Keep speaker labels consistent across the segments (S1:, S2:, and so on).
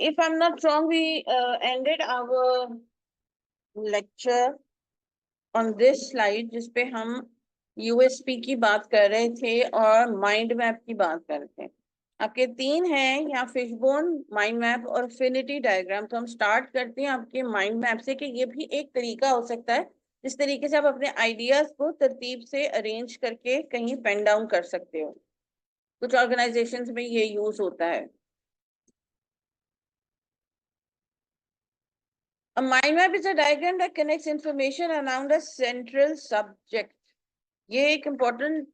S1: if I'm not wrong, we ended our lecture on this slide जिसपे हम USP की बात कर रहे थे और माइंड मैप की बात कर रहे थे। आपके तीन हैं यहाँ, फिशबोन, माइंड मैप और एफिनिटी डायग्राम। तो हम स्टार्ट करते हैं आपके माइंड मैप से कि ये भी एक तरीका हो सकता है जिस तरीके से आप अपने आइडियाज को तरतीब से अरेंज करके कहीं पेन डाउन कर सकते हो। कुछ ऑर्गेनाइजेशंस में ये यूज होता है। A mind map is a diagram that connects information around a central subject. ये एक important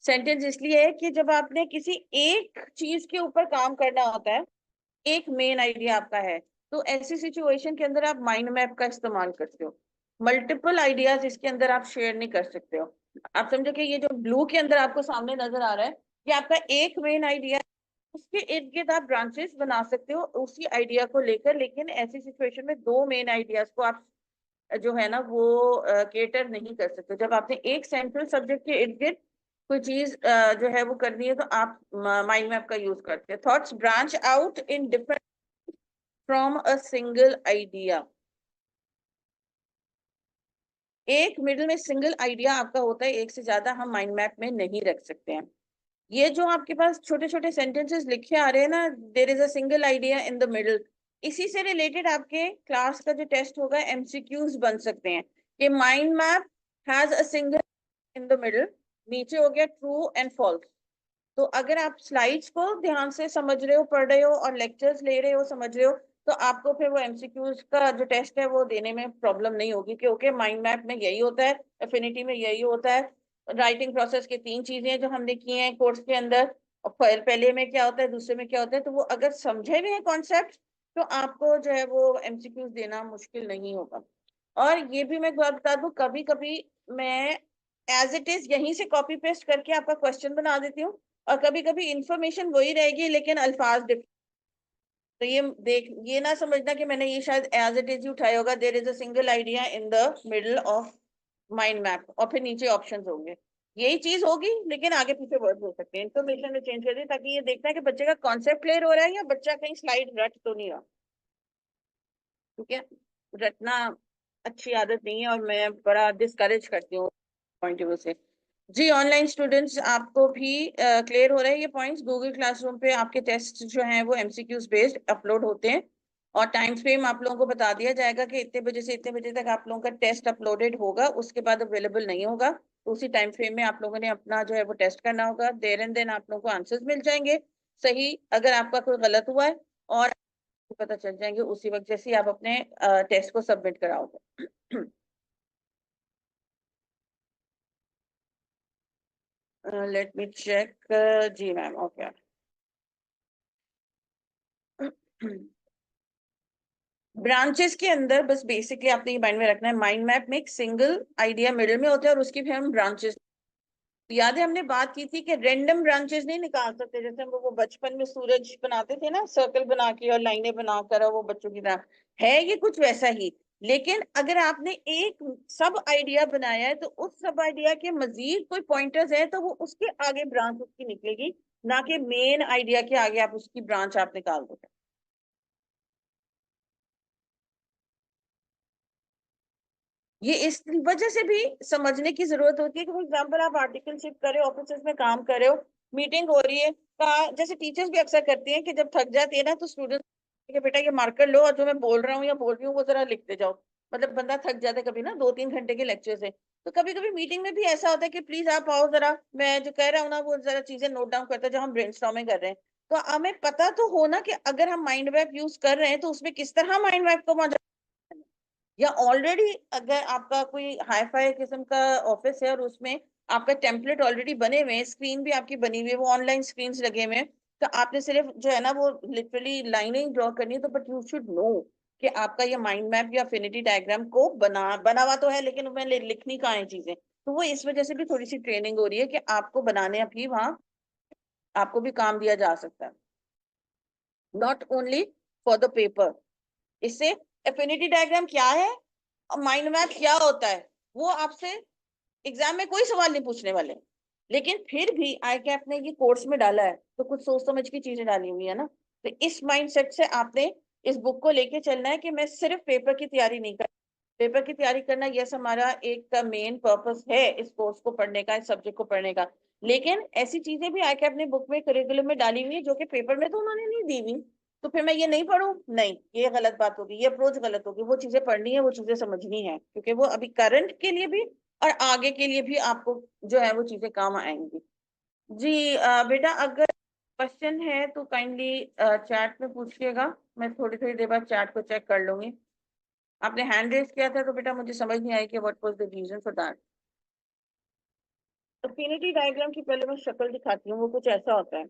S1: सेंटेंस इसलिए है कि जब आपने किसी एक चीज के ऊपर काम करना होता है, एक मेन आइडिया आपका है, तो ऐसी सिचुएशन के अंदर आप माइंड मैप का इस्तेमाल करते हो। मल्टीपल आइडियाज इसके अंदर आप शेयर नहीं कर सकते हो। आप समझो कि ये जो ब्लू के अंदर आपको सामने नजर आ रहा है, ये आपका एक मेन आइडिया, उसके इर्द गिर्द आप ब्रांचेस बना सकते हो उसी आइडिया को लेकर। लेकिन ऐसी सिचुएशन में दो मेन आइडियाज को आप जो है ना वो केटर नहीं कर सकते। जब आपने एक सेंट्रल सब्जेक्ट के इर्द गिर्द कोई चीज जो है वो करनी है तो आप माइंड मैप का यूज करते हैं। Thoughts branch out in different from a single idea. एक मिडिल में सिंगल आइडिया आपका होता है, एक से ज्यादा हम माइंड मैप में नहीं रख सकते हैं। ये जो आपके पास छोटे छोटे सेंटेंसेस लिखे आ रहे हैं ना, there is a single idea in the middle, इसी से रिलेटेड आपके क्लास का जो टेस्ट होगा एमसीक्यूज बन सकते हैं कि mind map has a single in the middle. नीचे हो गया ट्रू एंड फॉल्स। तो अगर आप स्लाइड्स को ध्यान से समझ रहे हो, पढ़ रहे हो और लेक्चर्स ले रहे हो, समझ रहे हो, तो आपको फिर वो एमसीक्यूज का जो टेस्ट है वो देने में प्रॉब्लम नहीं होगी कि ओके माइंड मैप में यही होता है, एफिनिटी में यही होता है। राइटिंग प्रोसेस की तीन चीजें जो हमने की हैं कोर्स के अंदर, और पहले में क्या होता है, दूसरे में क्या होता है, तो वो अगर समझे भी हैं कॉन्सेप्ट तो आपको जो है वो एमसीक्यूज देना मुश्किल नहीं होगा। और ये भी मैं एक बात बता दूं, कभी कभी मैं एज इट इज यहीं से कॉपी पेस्ट करके आपका क्वेश्चन बना देती हूँ, और कभी कभी इंफॉर्मेशन वही रहेगी लेकिन अल्फाज डिफरेंट। तो ये ना समझना कि मैंने ये शायद एज इट इज ही उठाया होगा। There is a single idea in the middle of mind map, और फिर नीचे ऑप्शंस होंगे, यही चीज होगी लेकिन आगे पीछे वर्ड हो सकते हैं। इंफॉर्मेशन में चेंज कर दी ताकि ये देखना है कि बच्चे का कॉन्सेप्ट क्लियर हो रहा है या बच्चा कहीं स्लाइड रट तो नहीं रहा। ठीक है, रटना अच्छी आदत नहीं है और मैं बड़ा डिस्करेज करती हूँ पॉइंट ऑफ व्यू से। जी ऑनलाइन स्टूडेंट्स, आपको भी क्लियर हो रहा है ये पॉइंट्स। गूगल क्लासरूम पे आपके टेस्ट जो हैं वो एमसीक्यूज बेस्ड अपलोड होते हैं, और टाइम फ्रेम आप लोगों को बता दिया जाएगा कि इतने बजे से इतने बजे तक आप लोगों का टेस्ट अपलोडेड होगा, उसके बाद अवेलेबल नहीं होगा। तो उसी टाइम फ्रेम में आप लोगों ने अपना जो है वो टेस्ट करना होगा। देर एंड देन आप लोगों को आंसर्स मिल जाएंगे सही, अगर आपका कोई गलत हुआ है, और पता चल जाएंगे उसी वक्त जैसे ही आप अपने टेस्ट को सबमिट कराओगे। Let me check. जी मैम, ओके। ब्रांचेस के अंदर बस बेसिकली आपने ये माइंड में रखना है, माइंड मैप में एक सिंगल आइडिया मिडिल में होता है और उसकी फिर हम ब्रांचेस। याद है हमने बात की थी कि रैंडम ब्रांचेस नहीं निकाल सकते, जैसे हम वो बचपन में सूरज बनाते थे ना, सर्कल बना के और लाइनें बनाकर, वो बच्चों की तरह है ये कुछ वैसा ही। लेकिन अगर आपने एक सब आइडिया बनाया है तो उस सब आइडिया के मजीद कोई पॉइंटर्स है तो वो उसके आगे ब्रांच उसकी निकलेगी, ना कि मेन आइडिया के आगे आप उसकी ब्रांच आप निकाल दोगे। ये इस वजह से भी समझने की जरूरत होती है कि फॉर एग्जाम्पल आप आर्टिकलशिप कर रहे हो, ऑफिस में काम कर रहे हो, मीटिंग हो रही है, जैसे टीचर्स भी अक्सर करती हैं कि जब थक जाती है ना तो स्टूडेंट के बेटा ये मार्कर लो और जो मैं बोल रहा हूँ या बोल रही हूँ वो जरा लिखते जाओ। मतलब बंदा थक जाता है कभी ना 2-3 घंटे के लेक्चर से, तो कभी कभी मीटिंग में भी ऐसा होता है कि प्लीज आप आओ जरा, मैं जो कह रहा हूँ ना वो जरा चीजें नोट डाउन करता है जो हम ब्रेनस्टॉर्मिंग कर रहे हैं। तो हमें पता तो हो ना कि अगर हम माइंड मैप यूज कर रहे हैं तो उसमें किस तरह माइंड मैप को, या ऑलरेडी अगर आपका कोई हाई फाई किस्म का ऑफिस है और उसमें आपका टेम्पलेट ऑलरेडी बने हुए हैं, स्क्रीन भी आपकी बनी हुई है, वो ऑनलाइन स्क्रीन लगे हुए हैं, तो आपने सिर्फ जो है ना वो लिटरली लाइनें ही ड्रॉ करनी है। तो बट यू शुड नो कि आपका ये माइंड मैप या एफिनिटी डायग्राम को बना हुआ तो है, लेकिन उसमें लिखनी कहाँ है चीजें। तो वो इस वजह से भी थोड़ी सी ट्रेनिंग हो रही है कि आपको बनाने भी वहां आपको भी काम दिया जा सकता है, not only for the paper. इससे एफिनिटी डायग्राम क्या है और माइंड मैप क्या होता है वो आपसे एग्जाम में कोई सवाल नहीं पूछने वाले। लेकिन फिर भी आई कैप ने ये कोर्स में डाला है तो कुछ सोच समझ की चीजें डाली हुई है ना, तो इस माइंडसेट से आपने इस बुक को लेके चलना है कि मैं सिर्फ पेपर की तैयारी नहीं कर, पेपर की तैयारी करना यस हमारा एक मेन पर्पस है इस कोर्स को पढ़ने का, इस सब्जेक्ट को पढ़ने का, लेकिन ऐसी चीजें भी आके अपने बुक में करिकुलम में डाली हुई है जो कि पेपर में तो उन्होंने नहीं दी हुई, तो फिर मैं ये नहीं पढ़ूं? नहीं, ये गलत बात होगी, ये अप्रोच गलत होगी। वो चीजें पढ़नी है, वो चीजें समझनी है, क्योंकि वो अभी करंट के लिए भी और आगे के लिए भी आपको जो है वो चीजें काम आएंगी। जी बेटा, अगर क्वेश्चन है तो काइंडली चैट में पूछिएगा, मैं थोड़ी थोड़ी देर बाद चैट को चेक कर लूंगी। आपने हैंड रेज किया था तो बेटा मुझे समझ नहीं आई कि what was the reason for that. Affinity diagram की पहले मैं शक्ल दिखाती हूँ, वो कुछ ऐसा होता है।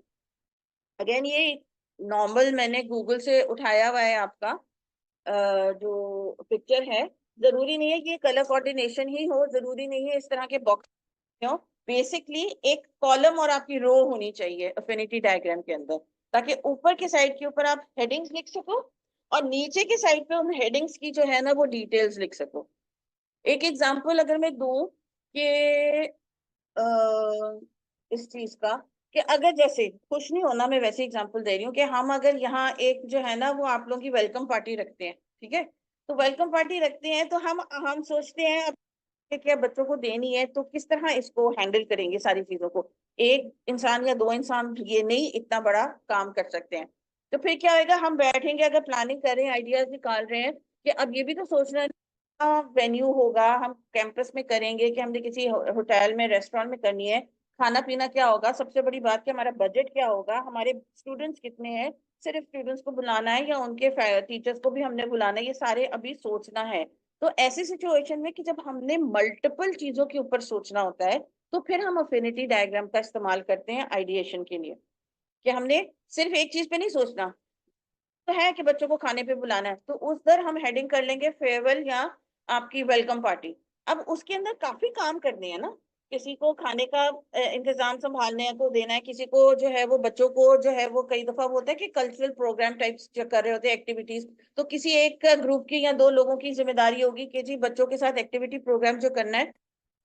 S1: अगेन ये नॉर्मल मैंने गूगल से उठाया हुआ है आपका जो पिक्चर है। जरूरी नहीं है कि ये कलर कोऑर्डिनेशन ही हो, जरूरी नहीं है इस तरह के बॉक्स हो। बेसिकली एक कॉलम और आपकी रो होनी चाहिए अफिनिटी डायग्राम के अंदर, ताकि ऊपर के साइड के ऊपर आप हेडिंग्स लिख सको और नीचे के साइड पे उन हेडिंग्स की जो है ना वो डिटेल्स लिख सको। एक एग्जांपल अगर मैं दूं कि इस चीज का, कि अगर जैसे खुश नहीं होना, मैं वैसे एग्जांपल दे रही हूँ कि हम अगर यहाँ एक जो है ना वो आप लोगों की वेलकम पार्टी रखते हैं, ठीक है, तो वेलकम पार्टी रखते हैं तो हम सोचते हैं अब क्या बच्चों को देनी है तो किस तरह इसको हैंडल करेंगे सारी चीजों को। एक इंसान या दो इंसान ये नहीं इतना बड़ा काम कर सकते हैं। तो फिर क्या होगा, हम बैठेंगे अगर प्लानिंग कर रहे हैं, आइडियाज निकाल रहे हैं कि अब ये भी तो सोचना वेन्यू होगा, हम कैंपस में करेंगे कि हमने किसी होटल में रेस्टोरेंट में करनी है, खाना पीना क्या होगा, सबसे बड़ी बात कि हमारा बजट क्या होगा, हमारे स्टूडेंट्स कितने हैं, सिर्फ स्टूडेंट्स को बुलाना है या उनके टीचर्स को भी हमने बुलाना है, ये सारे अभी सोचना है। तो ऐसी सिचुएशन में कि जब हमने मल्टीपल चीजों के ऊपर सोचना होता है, तो फिर हम अफिनिटी डायग्राम का इस्तेमाल करते हैं आइडिएशन के लिए, कि हमने सिर्फ एक चीज पे नहीं सोचना। तो है कि बच्चों को खाने पे बुलाना है, तो उस दर हम हेडिंग कर लेंगे फेयरवेल या आपकी वेलकम पार्टी। अब उसके अंदर काफी काम करने हैं ना, किसी को खाने का इंतजाम संभालने को देना है, किसी को जो है वो बच्चों को जो है वो कई दफा वो होता है कि कल्चरल प्रोग्राम टाइप्स जो कर रहे होते हैं एक्टिविटीज, तो किसी एक ग्रुप की या दो लोगों की जिम्मेदारी होगी कि जी बच्चों के साथ एक्टिविटी प्रोग्राम जो करना है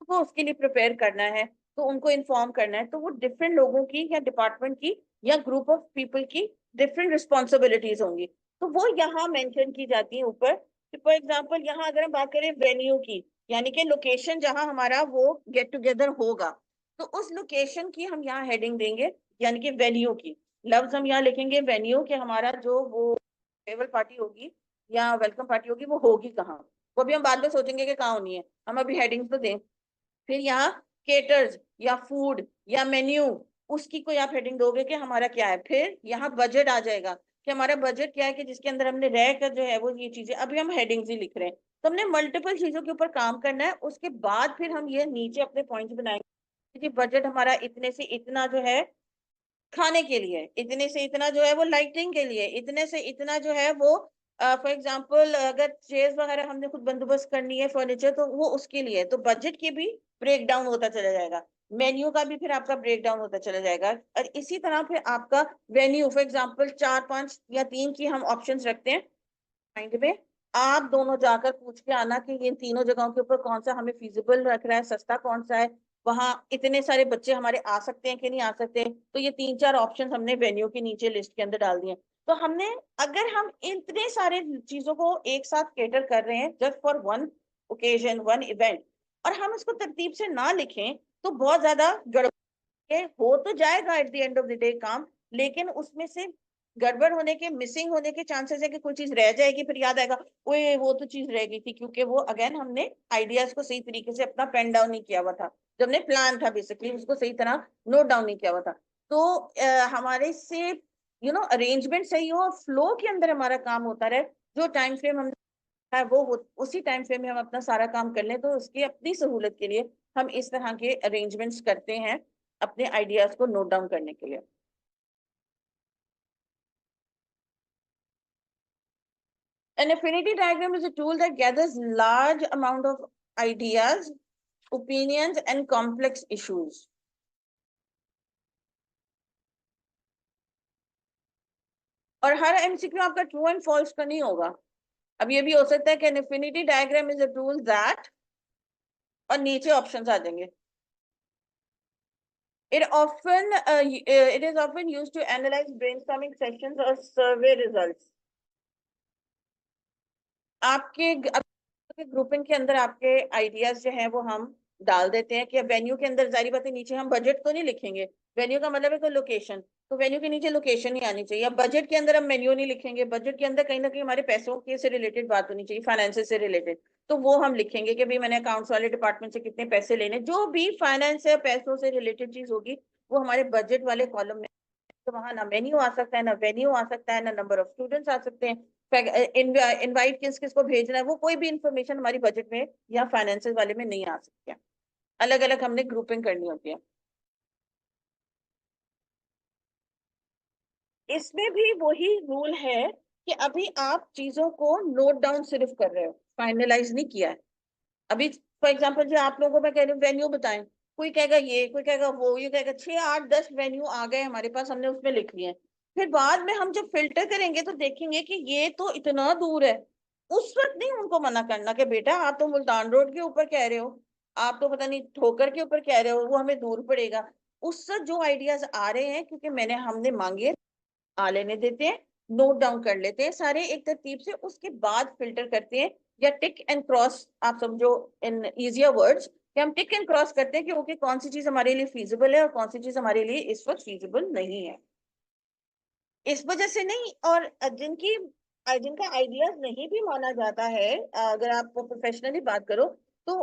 S1: वो उसके लिए प्रिपेयर करना है, तो उनको इन्फॉर्म करना है, तो वो डिफरेंट लोगों की या डिपार्टमेंट की या ग्रुप ऑफ पीपल की डिफरेंट रिस्पॉन्सिबिलिटीज होंगी, तो वो यहाँ मेंशन की जाती है ऊपर। फॉर एग्जाम्पल यहाँ अगर हम बात करें वेन्यू की, यानी कि लोकेशन जहां हमारा वो गेट टुगेदर होगा, तो उस लोकेशन की हम यहाँ हेडिंग देंगे, यानी कि वेन्यू की लफ्ज हम यहाँ लिखेंगे वेन्यू, कि हमारा जो वो फेयरवेल पार्टी होगी या वेलकम पार्टी होगी वो होगी कहाँ, वो भी हम बाद में सोचेंगे कि कहाँ होनी है, हम अभी हेडिंग्स तो दें। फिर यहाँ केटर्स या फूड या मेन्यू, उसकी कोई आप हेडिंग दोगे कि हमारा क्या है। फिर यहाँ बजट आ जाएगा कि हमारा बजट क्या है, कि जिसके अंदर हमने रह कर जो है वो ये चीजें, अभी हम हेडिंग्स ही लिख रहे हैं, तो हमने मल्टीपल चीजों के ऊपर काम करना है। उसके बाद फिर हम ये नीचे अपने पॉइंट्स बनाएंगे कि बजट हमारा इतने से इतना जो है खाने के लिए, इतने से इतना जो है वो लाइटिंग के लिए, इतने से इतना जो है वो फॉर एग्जांपल अगर चेयर्स वगैरह हमने खुद बंदोबस्त करनी है फर्नीचर, तो वो उसके लिए, तो बजट के भी ब्रेक डाउन होता चला जाएगा, मेन्यू का भी फिर आपका ब्रेक डाउन होता चला जाएगा, और इसी तरह फिर आपका वेन्यू फॉर एग्जांपल चार पांच या तीन की हम ऑप्शंस रखते हैं माइंड में। आप दोनों जाकर पूछ के आना कि इन तीनों जगहों के ऊपर कौन सा हमें फिजिबल रख रहा है, सस्ता कौन सा है, वहां इतने सारे बच्चे हमारे आ सकते हैं कि नहीं आ सकते, तो ये तीन चार ऑप्शन हमने वेन्यू के नीचे लिस्ट के अंदर डाल दिए। तो हमने, अगर हम इतने सारे चीजों को एक साथ केटर कर रहे हैं just for one occasion one event, और हम इसको तरतीब से ना लिखें, तो बहुत ज्यादा गड़बड़ हो तो जाएगा at the end of the day काम, लेकिन उसमें से गड़बड़ होने के, मिसिंग होने के चांसेस है कि कोई चीज रह जाएगी, फिर याद आएगा ओए वो तो चीज रह गई थी, क्योंकि वो अगेन हमने आइडियाज को सही तरीके से अपना पेन डाउन नहीं किया हुआ था, जब हमने प्लान था बेसिकली उसको सही तरह नोट डाउन नहीं किया हुआ था। तो हमारे से अरेंजमेंट सही हो, फ्लो के अंदर हमारा काम होता रहे, जो टाइम फ्रेम हम है वो उसी टाइम फ्रेम में हम अपना सारा काम कर लें, तो उसकी अपनी सहूलत के लिए हम इस तरह के अरेंजमेंट्स करते हैं अपने आइडियाज को नोट डाउन करने के लिए। An affinity diagram is a tool that gathers large amount of ideas, opinions and complex issues. और हर एमसीक्यू आपका ट्रू एंड फॉल्स का नहीं होगा। अब ये भी हो सकता है कि an affinity diagram is a tool that, और नीचे ऑप्शंस आ जाएंगे। It is often used to analyze brainstorming sessions or survey results. आपके ग्रुपिंग के अंदर आपके आइडियाज जो हैं वो हम डाल देते हैं कि वेन्यू के अंदर, जारी बात है नीचे हम बजट तो नहीं लिखेंगे, वेन्यू का मतलब है कोई लोकेशन, तो वेन्यू के नीचे लोकेशन ही आनी चाहिए। या बजट के अंदर हम मेन्यू नहीं लिखेंगे, बजट के अंदर कहीं ना कहीं हमारे पैसों के से रिलेटेड बात होनी चाहिए, फाइनेंस से रिलेटेड, तो वो हम लिखेंगे कि भाई मैंने अकाउंट्स वाले डिपार्टमेंट से कितने पैसे लेने, जो भी फाइनेंस या पैसों से रिलेटेड चीज होगी वो हमारे बजट वाले कॉलम में। तो वहां ना मेन्यू आ सकता है, ना वेन्यू आ सकता है, ना नंबर ऑफ स्टूडेंट्स आ सकते हैं, इनवाइट किस किस को भेजना है, वो कोई भी इंफॉर्मेशन हमारी बजट में या फाइनेंशियल वाले में नहीं आ सकती है। अलग अलग हमने ग्रुपिंग करनी होती है। इसमें भी वही रूल है कि अभी आप चीजों को नोट डाउन सिर्फ कर रहे हो, फाइनलाइज नहीं किया है अभी। फॉर एग्जाम्पल जो आप लोगों को मैं कह रही हूँ वेन्यू बताएं, कोई कहेगा ये, कोई कहेगा वो, ये कहेगा 6 8 10 वेन्यू आ गए हमारे पास, हमने उसमें लिख लिए। फिर बाद में हम जब फिल्टर करेंगे तो देखेंगे कि ये तो इतना दूर है। उस वक्त नहीं उनको मना करना कि बेटा आप तो मुल्तान रोड के ऊपर कह रहे हो, आप तो पता नहीं ठोकर के ऊपर कह रहे हो, वो हमें दूर पड़ेगा। उस वक्त जो आइडियाज आ रहे हैं क्योंकि हमने मांगे, आ लेने देते हैं, नोट डाउन कर लेते हैं सारे एक तरतीब से, उसके बाद फिल्टर करते हैं। या टिक एंड क्रॉस, आप समझो इन इजियर वर्ड्स, कि हम टिक एंड क्रॉस करते हैं कि ओके कौन सी चीज हमारे लिए फीजिबल है और कौन सी चीज हमारे लिए इस वक्त फीजिबल नहीं है। इस वजह से नहीं, और जिनका आइडियाज नहीं भी माना जाता है, अगर आप प्रोफेशनली बात करो, तो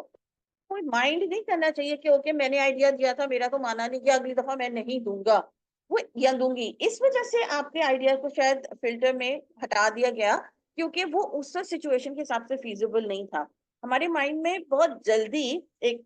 S1: कोई माइंड नहीं करना चाहिए कि ओके मैंने आइडिया दिया था, मेरा तो माना नहीं गया, अगली दफा मैं नहीं दूंगा वो या दूंगी। इस वजह से आपके आइडिया को शायद फिल्टर में हटा दिया गया, क्योंकि वो उस सिचुएशन के हिसाब से फीजिबल नहीं था। हमारे माइंड में बहुत जल्दी एक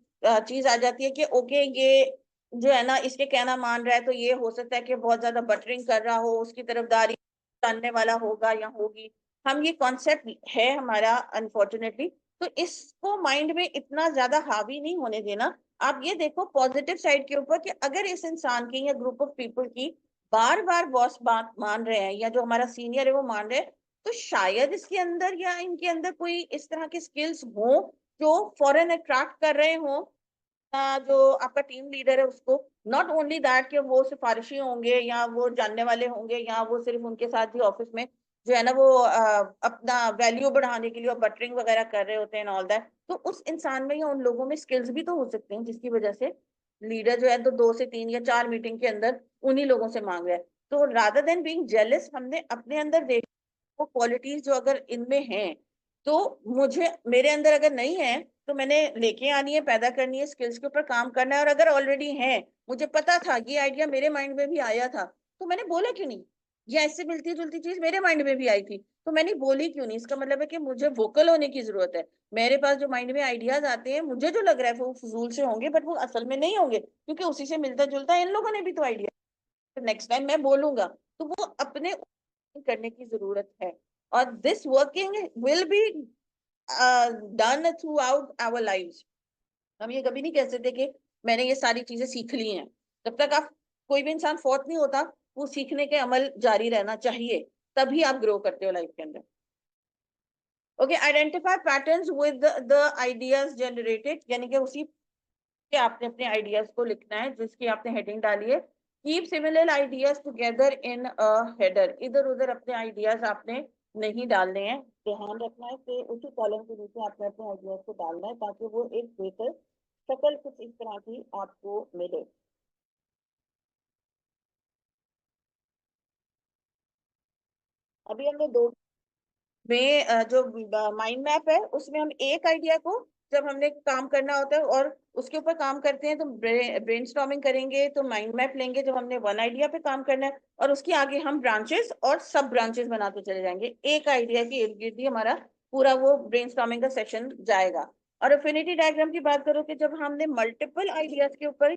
S1: चीज आ जाती है कि ओके ये जो है ना इसके कहना मान रहा है, तो ये हो सकता है कि बहुत ज्यादा बटरिंग कर रहा हो, उसकी तरफदारी जानने वाला होगा या होगी। हम ये कॉन्सेप्ट है हमारा अनफॉर्चुनेटली, तो इसको माइंड में इतना ज्यादा हावी नहीं होने देना। आप ये देखो पॉजिटिव साइड के ऊपर कि अगर इस इंसान की या ग्रुप ऑफ पीपल की बार बार बॉस बात मान रहे हैं या जो हमारा सीनियर है वो मान रहे हैं, तो शायद इसके अंदर या इनके अंदर कोई इस तरह के स्किल्स हो जो फॉरेन अट्रैक्ट कर रहे हो जो आपका टीम लीडर है उसको। नॉट ओनली दैट कि वो सिफारिशी होंगे या वो जानने वाले होंगे या वो सिर्फ उनके साथ ही ऑफिस में जो है ना वो अपना वैल्यू बढ़ाने के लिए और बटरिंग वगैरह कर रहे होते हैं ऑल दैट, तो उस इंसान में या उन लोगों में स्किल्स भी तो हो सकते हैं जिसकी वजह से लीडर जो है तो 2 से 3 या 4 मीटिंग के अंदर उन्हीं लोगों से मांग रहा है। तो रादर देन बीइंग जेलस, हमने अपने अंदर देख वो क्वालिटीज जो अगर इनमें हैं, तो मुझे मेरे अंदर अगर नहीं है तो मैंने लेके आनी है, पैदा करनी है, स्किल्स के ऊपर काम करना है। और अगर ऑलरेडी है, मुझे पता था ये आइडिया मेरे माइंड में भी आया था, तो मैंने बोला क्यों नहीं? ये ऐसे मिलती जुलती चीज मेरे माइंड में भी आई थी, तो मैंने बोली क्यों नहीं? इसका मतलब है कि मुझे वोकल होने की जरूरत है। मेरे पास जो माइंड में आइडियाज आते हैं मुझे जो लग रहा है वो फजूल से होंगे, बट वो असल में नहीं होंगे, क्योंकि उसी से मिलता जुलता इन लोगों ने भी तो आइडिया, तो नेक्स्ट टाइम मैं बोलूंगा। तो वो अपने करने की जरूरत है। और this working will be done throughout our lives. हम ये कभी नहीं कह सकते कि मैंने ये सारी चीजें सीख ली हैं। जब तक आप कोई भी इंसान फौत नहीं होता, वो सीखने के अमल जारी रहना चाहिए, तभी आप ग्रो करते हो लाइफ के अंदर। Okay, identify patterns with the ideas generated, यानी कि उसी के आपने अपने आइडियाज को लिखना है जिसकी आपने हेडिंग डाली है। Keep similar ideas together in a header, इधर उधर अपने आइडियाज आपने नहीं डालने हैं। ध्यान रखना है कि उसी कॉलम के नीचे आपने अपने आइडियाज को डालना है ताकि वो एक बेहतर शक्ल कुछ इस तरह की आपको मिले। अभी हमने दो में जो माइंड मैप है उसमें हम एक आइडिया को जब हमने काम करना होता है और उसके ऊपर काम करते हैं तो ब्रेनस्टॉर्मिंग करेंगे, तो माइंड मैप लेंगे जब हमने वन आइडिया पे काम करना है, और उसके आगे हम ब्रांचेस और सब ब्रांचेस बनाते चले जाएंगे। एक आइडिया के इर्द गिर्द ही हमारा पूरा वो ब्रेनस्टॉर्मिंग का सेशन जाएगा। और अफिनिटी डायग्राम की बात करो कि जब हमने मल्टीपल आइडियाज के ऊपर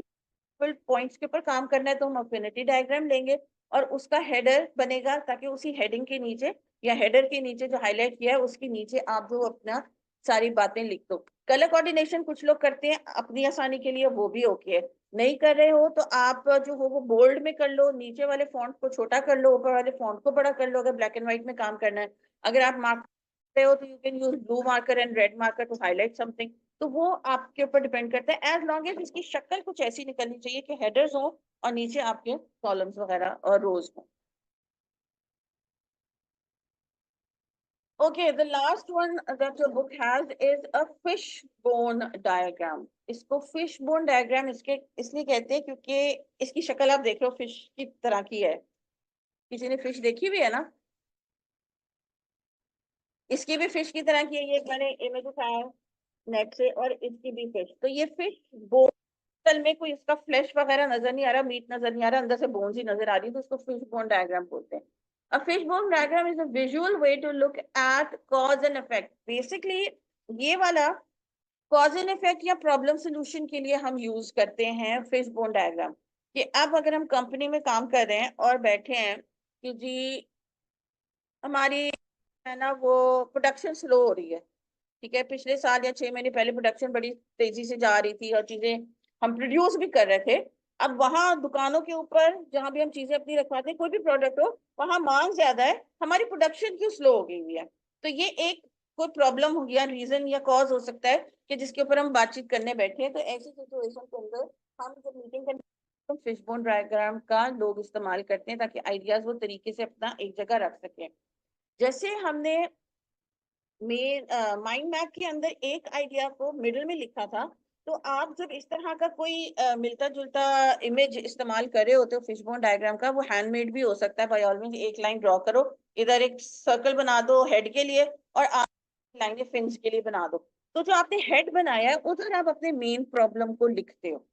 S1: पॉइंट्स के ऊपर काम करना है तो हम अफिनिटी डायग्राम लेंगे और उसका हेडर बनेगा, ताकि उसी हेडिंग के नीचे या हेडर के नीचे जो हाईलाइट किया है उसके नीचे आप जो अपना सारी बातें लिख दो। कलर कोऑर्डिनेशन कुछ लोग करते हैं अपनी आसानी के लिए, वो भी ओके है। नहीं कर रहे हो तो आप जो हो वो बोल्ड में कर लो, नीचे वाले फॉन्ट को छोटा कर लो, ऊपर वाले फॉन्ट को बड़ा कर लो, अगर ब्लैक एंड व्हाइट में काम करना है। अगर आप मार्क रहे हो तो you can use blue marker and red marker to highlight something. तो वो आपके ऊपर डिपेंड करता है, एज लॉन्ग एज इसकी शक्ल कुछ ऐसी निकलनी चाहिए कि हेडर्स हो और नीचे आपके कॉलम्स वगैरह और रोज हो। Okay, the last one that your book has is a fishbone diagram. इसको fishbone diagram इसके इसलिए कहते हैं क्योंकि इसकी शक्ल आप देख लो फिश की तरह की है। किसी ने फिश देखी हुई है ना? इसकी भी फिश की तरह की है, ये मैंने इमेज उठाया है नेट से, और इसकी भी फिश। तो ये फिश बोन, असल में कोई इसका फ्लैश वगैरह नजर नहीं आ रहा, मीट नजर नहीं आ रहा, अंदर से बोन्स ही नजर आ रही है, तो उसको फिश बोन डायग्राम बोलते हैं। A fishbone diagram is a visual way to look at cause and effect. Basically, ये वाला कॉज एंड इफेक्ट या प्रॉब्लम सोल्यूशन के लिए हम यूज करते हैं फिशबोन डायग्राम। कि अब अगर हम कंपनी में काम कर रहे हैं और बैठे हैं कि जी हमारी है ना वो प्रोडक्शन स्लो हो रही है, ठीक है, पिछले साल या 6 महीने पहले प्रोडक्शन बड़ी तेजी से जा रही थी और चीजें हम प्रोड्यूस भी कर रहे थे। अब वहां दुकानों के ऊपर जहां भी हम चीजें अपनी रखवाते हैं, कोई भी प्रोडक्ट हो, वहां मांग ज्यादा है, हमारी प्रोडक्शन क्यों स्लो हो गई हुई है। तो ये एक कोई प्रॉब्लम हो गया, रीजन या कॉज हो सकता है कि जिसके ऊपर हम बातचीत करने बैठे हैं। तो ऐसी सिचुएशन के अंदर हम जब मीटिंग करते हैं तो फिशबोन डायग्राम का लोग इस्तेमाल करते हैं ताकि आइडियाज वो तरीके से अपना एक जगह रख सकें। जैसे हमने माइंड मैप के अंदर एक आइडिया को मिडिल में लिखा था, तो आप जब इस तरह का कोई मिलता जुलता इमेज इस्तेमाल कर रहे होते हो फिशबोन डायग्राम का, वो हैंडमेड भी हो सकता है। बाय ऑल मींस एक लाइन ड्रॉ करो, इधर एक सर्कल बना दो हेड के लिए और आप लाइन फिन्स के लिए बना दो। तो जो आपने हेड बनाया है उधर आप अपने मेन प्रॉब्लम को लिखते हो,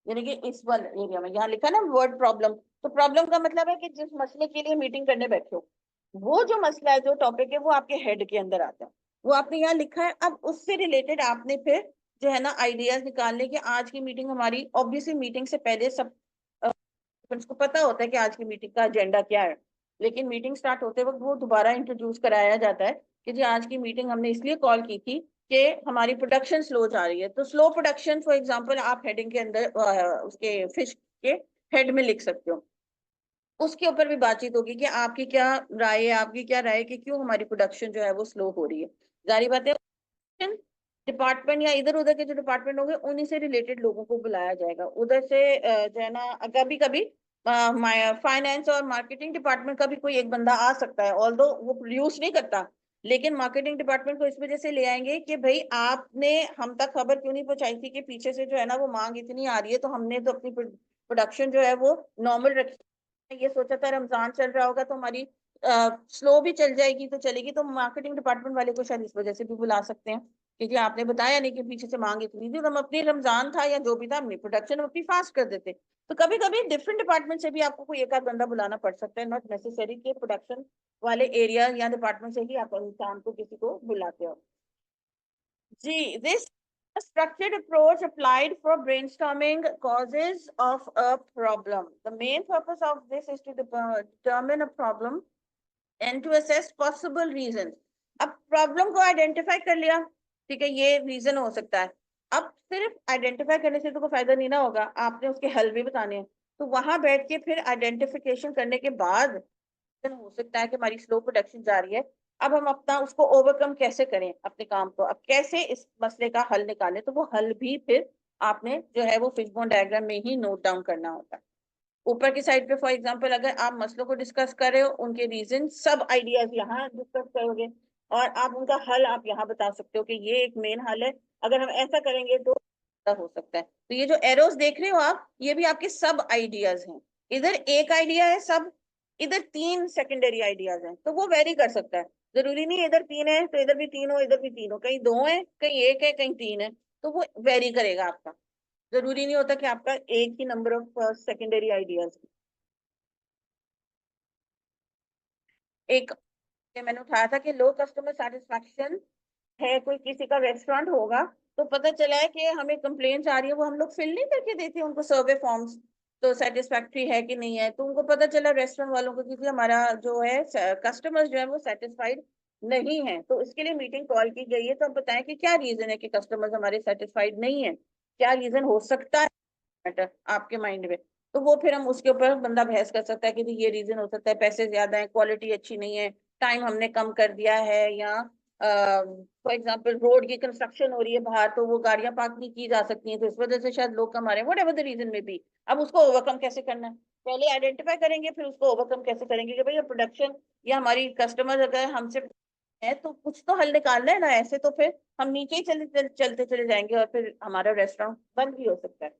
S1: यानी कि इस वाले एरिया में यहाँ लिखा ना वर्ड प्रॉब्लम। तो प्रॉब्लम का मतलब है कि जिस मसले के लिए मीटिंग करने बैठे हो, वो जो मसला है, जो टॉपिक है, वो आपके हेड के अंदर आता है, वो आपने यहाँ लिखा है। अब उससे रिलेटेड आपने फिर जो है ना आइडियाज निकालने के, आज की मीटिंग हमारी ऑब्वियसली मीटिंग से पहले सब को पता होता है कि आज की मीटिंग का एजेंडा क्या है, लेकिन मीटिंग स्टार्ट होते वक्त वो दोबारा इंट्रोड्यूस कराया जाता है कि जी आज की मीटिंग हमने इसलिए कॉल की थी कि हमारी प्रोडक्शन स्लो जा रही है। तो स्लो प्रोडक्शन फॉर एग्जांपल आप हेडिंग के अंदर उसके फिश के हेड में लिख सकते हो। उसके ऊपर भी बातचीत होगी कि आपकी क्या राय है, आपकी क्या राय है कि क्यों हमारी प्रोडक्शन जो है वो स्लो हो रही है। जारी बात है, डिपार्टमेंट या इधर उधर के जो डिपार्टमेंट होंगे उन्हीं से रिलेटेड लोगों को बुलाया जाएगा। उधर से जो है ना कभी कभी फाइनेंस और मार्केटिंग डिपार्टमेंट का भी कोई एक बंदा आ सकता है, ऑल्दो वो प्रोड्यूस नहीं करता, लेकिन मार्केटिंग डिपार्टमेंट को इस वजह से ले आएंगे कि भाई आपने हम तक खबर क्यों नहीं पहुंचाई थी कि पीछे से जो है ना वो मांग इतनी आ रही है, तो हमने तो अपनी प्रोडक्शन जो है वो नॉर्मल रखी, ये सोचा था रमजान चल रहा होगा तो हमारी स्लो भी चल जाएगी तो चलेगी। तो मार्केटिंग डिपार्टमेंट वाले को शायद इस वजह से भी बुला सकते हैं क्योंकि आपने बताया नहीं कि पीछे से मांग इतनी थी, तो हम अपनी रमजान था या जो भी था अपनी प्रोडक्शन अपनी फास्ट कर देते। तो कभी कभी डिफरेंट डिपार्टमेंट से भी आपको कोई एक आध बंदा बुलाना पड़ सकता है, नॉट नेसेसरी कि प्रोडक्शन वाले एरिया या डिपार्टमेंट से ही आप इंसान को किसी को बुलाते हो। जी, this structured approach applied for brainstorming causes of a problem. The main purpose of this is to determine a problem and to assess possible reasons. अब प्रॉब्लम को आइडेंटिफाई कर लिया, ठीक है, ये रीजन हो सकता है। अब सिर्फ आइडेंटिफाई करने से तो कोई फायदा नहीं ना होगा, आपने उसके हल भी बताने हैं। तो वहां बैठ के फिर आइडेंटिफिकेशन करने के बाद हो सकता है कि हमारी स्लो प्रोडक्शन जा रही है, अब हम अपना उसको ओवरकम कैसे करें, अपने काम को अब कैसे इस मसले का हल निकालें, तो वो हल भी फिर आपने जो है वो फिशबोन डायग्राम में ही नोट डाउन करना होता है। ऊपर की साइड पे फॉर एग्जांपल अगर आप मसलों को डिस्कस कर रहे हो, उनके रीजन सब आइडियाज यहाँ डिस्कस करोगे और आप उनका हल आप यहाँ बता सकते हो कि ये एक मेन हल है, अगर हम ऐसा करेंगे तो हो सकता है। तो ये जो एरोस देख रहे हो आप, ये भी आपके सब आइडियाज हैं। इधर एक आइडिया है सब, इधर 3 सेकेंडरी आइडियाज हैं, तो वो वेरी कर सकता है। जरूरी नहीं इधर 3 है तो इधर भी 3 हो, इधर भी 3 हो, कहीं 2 है, कहीं 1 है, कहीं 3 है, तो वो वेरी करेगा आपका। जरूरी नहीं होता कि आपका एक ही नंबर ऑफ सेकेंडरी आइडियाज। एक ये मैंने उठाया था कि लो कस्टमर सेटिस्फैक्शन है, कोई किसी का रेस्टोरेंट होगा तो पता चला है कि हमें कंप्लेंट्स आ रही है, वो हम लोग फिल नहीं करके देते उनको सर्वे फॉर्म्स, तो सेटिस्फैक्ट्री है कि नहीं है। तो उनको पता चला रेस्टोरेंट वालों को कि हमारा जो है कस्टमर्स जो है वो सेटिस्फाइड नहीं है, तो इसके लिए मीटिंग कॉल की गई है। तो अब बताएं कि क्या रीजन है कि कस्टमर्स हमारे सेटिस्फाइड नहीं है, क्या रीजन हो सकता है मैटर आपके माइंड में। तो वो फिर हम उसके ऊपर बंदा बहस कर सकता है कि ये रीजन हो सकता है, पैसे ज्यादा है, क्वालिटी अच्छी नहीं है, टाइम हमने कम कर दिया है, या फॉर एग्जांपल रोड की कंस्ट्रक्शन हो रही है बाहर तो वो गाड़ियां पार्क नहीं की जा सकती हैं, तो इस वजह से शायद लोग कम आ रहे हैं, वट एवर द रीजन में भी। अब उसको ओवरकम कैसे करना है, पहले आइडेंटिफाई करेंगे फिर उसको ओवरकम कैसे करेंगे कि भाई प्रोडक्शन या हमारी कस्टमर अगर हमसे है तो कुछ तो हल निकालना है ना, ऐसे तो फिर हम नीचे ही चलते चले जाएंगे और फिर हमारा रेस्टोरेंट बंद भी हो सकता है।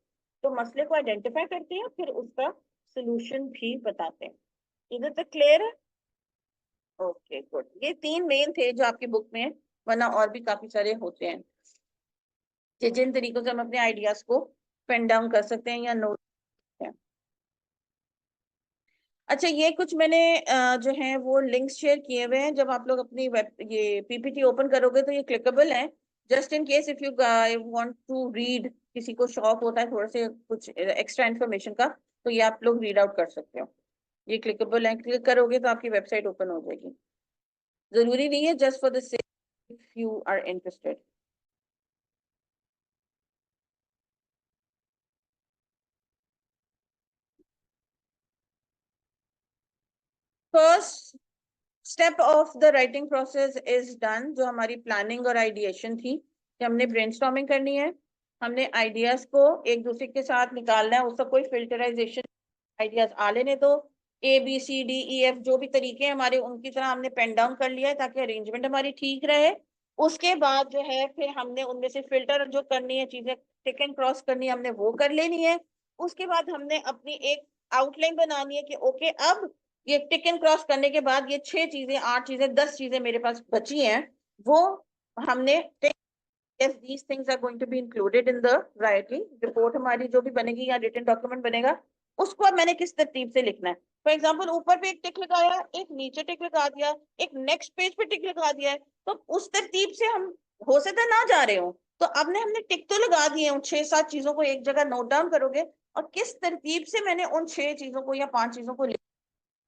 S1: तो मसले को आइडेंटिफाई करते हैं, फिर उसका सोल्यूशन भी बताते हैं। इधर तक क्लियर है? Okay good. ये तीन मेन थे जो आपकी बुक में है, वरना और भी काफी सारे होते हैं कि जिन तरीकों से हम अपने आइडियाज को पेन डाउन कर सकते हैं या नोट। अच्छा, ये कुछ मैंने जो है वो लिंक्स शेयर किए हुए हैं। जब आप लोग अपनी वेब ये पीपीटी ओपन करोगे तो ये क्लिकेबल है। Just in case if you want to read, किसी को शौक होता है थोड़े से कुछ एक्स्ट्रा इन्फॉर्मेशन का, तो ये आप लोग रीड आउट कर सकते हो। ये क्लिकेबल है, क्लिक करोगे तो आपकी वेबसाइट ओपन हो जाएगी। जरूरी नहीं है, just for the sake if you are interested. First step of the writing process is done. जो हमारी प्लानिंग और आइडिएशन थी कि हमने ब्रेनस्टॉर्मिंग करनी है, हमने आइडियाज को एक दूसरे के साथ निकालना है, उसका कोई फिल्टराइजेशन, आइडियाज आ लेने दो। ABCDEF जो भी तरीके हैं हमारे, उनकी तरह हमने पेन डाउन कर लिया है ताकि अरेंजमेंट हमारी ठीक रहे। उसके बाद जो है फिर हमने उनमें से फिल्टर जो करनी है, चीजें टिक एंड क्रॉस करनी है, हमने वो कर लेनी है। उसके बाद हमने अपनी एक आउटलाइन बनानी है कि ओके, अब ये टिक एंड क्रॉस करने के बाद ये 6 चीजें, 8 चीजें, 10 चीजें मेरे पास बची हैं, वो हमने yes these things are going to be included in the writing report। हमारी जो भी बनेगी या रिटन डॉक्यूमेंट बनेगा, उसको अब मैंने किस तरतीब से लिखना है। फॉर एग्जाम्पल, ऊपर पे एक टिक लगाया, एक नीचे टिक लगा दिया, एक नेक्स्ट पेज पे टिक लगा दिया है, तो उस तरतीब से हम हो सकता है ना जा रहे हो, तो अब ने हमने टिक तो लगा दिए, उन 6-7 चीजों को एक जगह नोट डाउन करोगे, और किस तरतीब से मैंने उन 6 चीजों को या 5 चीजों को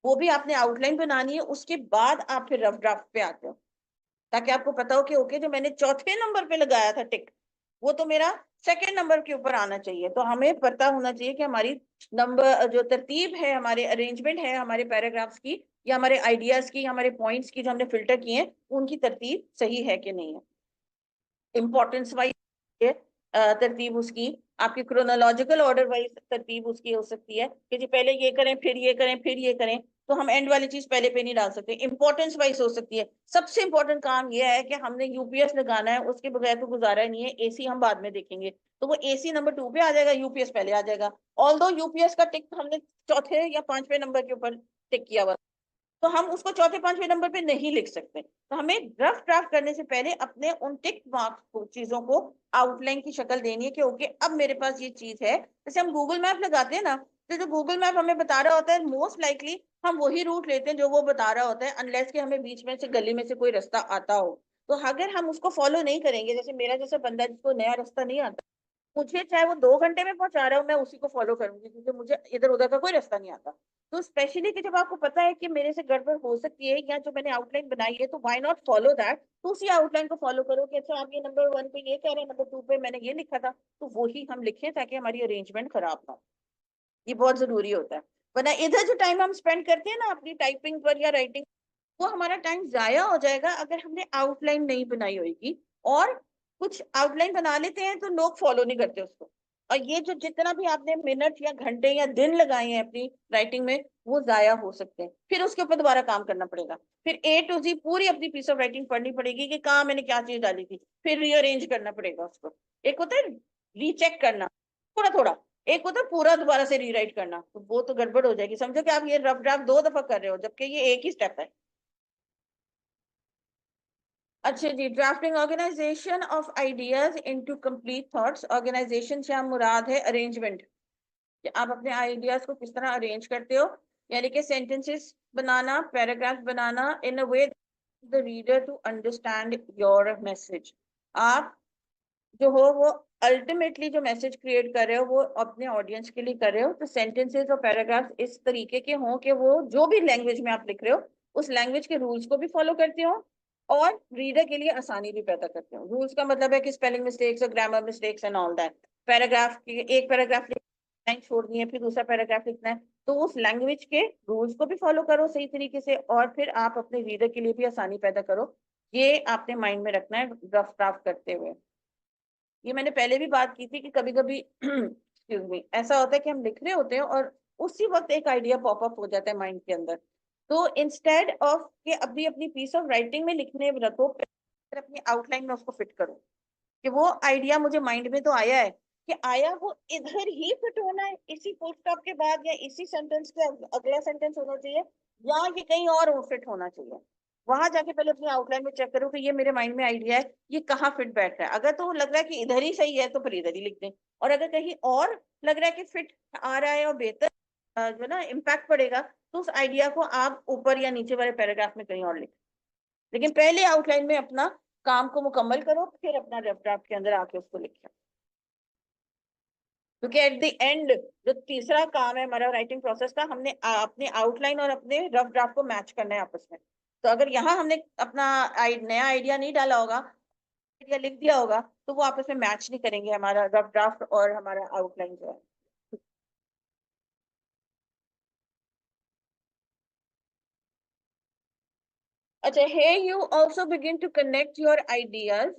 S1: वो भी आपने आउटलाइन बनानी है। उसके बाद आप फिर रफ ड्राफ्ट पे आते हो, ताकि आपको पता हो कि ओके, जो मैंने चौथे नंबर पे लगाया था टिक, वो तो मेरा सेकंड नंबर के ऊपर आना चाहिए। तो हमें पता होना चाहिए कि हमारी नंबर जो तरतीब है, हमारे अरेंजमेंट है, हमारे पैराग्राफ्स की या हमारे आइडियाज की, हमारे पॉइंट्स की जो हमने फिल्टर किए हैं, उनकी तरतीब सही है कि नहीं है। इंपॉर्टेंस वाइज तरतीब उसकी, आपकी क्रोनोलॉजिकल ऑर्डर वाइज तरतीब उसकी हो सकती है कि जी पहले ये करें, फिर ये करें, फिर ये करें, तो हम एंड वाली चीज पहले पे नहीं डाल सकते। इंपॉर्टेंस वाइज हो सकती है। सबसे इंपॉर्टेंट काम यह है कि हमने यूपीएस लगाना है, उसके बगैर तो गुजारा नहीं है। एसी हम बाद में देखेंगे, तो वो एसी नंबर 2 पे आ जाएगा, यूपीएस पहले आ जाएगा। ऑल दो यूपीएस का टिक हमने चौथे या 5वें नंबर के ऊपर टिक किया हुआ, तो हम उसको चौथे 5वें नंबर पे नहीं लिख सकते। तो हमें रफ ड्राफ्ट करने से पहले अपने उन टिक मार्क्स को, चीजों को आउटलाइन की शक्ल देनी है कि ओके, अब मेरे पास ये चीज है। जैसे हम गूगल मैप लगाते हैं ना, तो जो गूगल मैप हमें बता रहा होता है, मोस्ट लाइकली हम वही रूट लेते हैं जो वो बता रहा होता है, अनलेस कि हमें बीच में से गली में से कोई रास्ता आता हो। तो अगर हम उसको फॉलो नहीं करेंगे, जैसे मेरा जैसा बंदा जिसको नया रास्ता नहीं आता, मुझे चाहे वो 2 घंटे में पहुंचा रहा हो, मैं उसी को फॉलो करूंगी, क्योंकि मुझे इधर उधर का कोई रास्ता नहीं आता। तो स्पेशली कि जब आपको पता है कि मेरे से गड़बड़ हो सकती है, या जो मैंने आउटलाइन बनाई है, तो व्हाई नॉट फॉलो दैट। तो उसी आउटलाइन को फॉलो करो कि अच्छा, आप ये नंबर 1 पे ये कह रहे हैं, नंबर 2 पे मैंने ये लिखा था, तो वही हम लिखें ताकि हमारी अरेंजमेंट खराब ना हो। ये बहुत जरूरी होता है। वरना इधर जो टाइम हम स्पेंड करते हैं ना अपनी टाइपिंग पर या राइटिंग, वो हमारा टाइम जाया हो जाएगा अगर हमने आउटलाइन नहीं बनाई होगी। और कुछ आउटलाइन बना लेते हैं तो लोग फॉलो नहीं करते उसको, और ये जो जितना भी आपने मिनट या घंटे या दिन लगाए हैं अपनी राइटिंग में, वो जाया हो सकते हैं। फिर उसके ऊपर दोबारा काम करना पड़ेगा, फिर A to Z पूरी अपनी पीस ऑफ राइटिंग पढ़नी पड़ेगी कि कहाँ मैंने क्या चीज डाली थी, फिर रीअरेंज करना पड़ेगा उसको। एक होता है रीचेक करना थोड़ा थोड़ा, एक होता है पूरा दोबारा से रीराइट करना, तो वो तो गड़बड़ हो जाएगी। समझो कि आप ये रफ ड्राफ्ट 2 दफा कर रहे हो, जबकि ये एक ही स्टेप है। अच्छा जी, drafting organization of ideas into complete thoughts. Organization से हम मुराद है अरेंजमेंट, कि आप अपने आइडियाज को किस तरह अरेंज करते हो, यानी कि सेंटेंसेस बनाना, पैराग्राफ बनाना in a way the reader to understand your message. आप जो हो वो अल्टीमेटली जो मैसेज क्रिएट कर रहे हो वो अपने ऑडियंस के लिए कर रहे हो, तो सेंटेंसेस और पैराग्राफ इस तरीके के हों कि वो जो भी लैंग्वेज में आप लिख रहे हो, उस लैंग्वेज के रूल्स को भी फॉलो करते हो, और रीडर के लिए आसानी भी पैदा करते हो। रूल्स का मतलब है कि स्पेलिंग मिस्टेक्स और grammar mistakes and all that. Paragraph की एक पैराग्राफ लाइन छोड़नी है, फिर दूसरा पैराग्राफ लिखना है, तो उस लैंग्वेज के रूल्स को भी फॉलो करो सही तरीके से, और फिर आप अपने रीडर के लिए भी आसानी पैदा करो। ये आपने माइंड में रखना है रफ ड्राफ्ट करते हुए। ये मैंने पहले भी बात की थी कि कभी कभी एक्सक्यूज मी, ऐसा होता है कि हम लिख रहे होते हैं और उसी वक्त एक आइडिया पॉपअप हो जाता है माइंड के अंदर, तो इंस्टेड ऑफ के अभी अपनी पीस ऑफ राइटिंग में लिखने रखो, अपनी आउटलाइन में उसको फिट करो कि वो आइडिया मुझे माइंड में तो आया है, कि आया वो इधर ही फिट होना है, इसी फुल स्टॉप के बाद या इसी सेंटेंस के अगला सेंटेंस होना चाहिए, या ये कहीं और फिट होना चाहिए। वहां जाके पहले अपनी आउटलाइन में चेक करो कि ये मेरे माइंड में आइडिया है, ये कहाँ फिट बैठ रहा है। अगर तो लग रहा है कि इधर ही सही है तो फिर इधर ही लिख दें, और अगर कहीं और लग रहा है कि फिट आ रहा है और बेहतर जो ना इम्पैक्ट पड़ेगा, तो उस आइडिया को आप ऊपर या नीचे वाले पैराग्राफ में कहीं और लिख, लेकिन पहले आउटलाइन में अपना काम को मुकम्मल करो, फिर अपना रफ ड्राफ्ट के अंदर आके उसको लिखो। क्योंकि एट द एंड जो तीसरा काम है हमारा राइटिंग प्रोसेस का, हमने अपने आउटलाइन और अपने रफ ड्राफ्ट को मैच करना है आपस में। तो अगर यहाँ हमने अपना नया आइडिया नहीं डाला होगा, आइडिया लिख दिया होगा, तो वो आपस में मैच नहीं करेंगे, हमारा रफ ड्राफ्ट और हमारा आउटलाइन जो है। अच्छा, here you also begin to connect your ideas.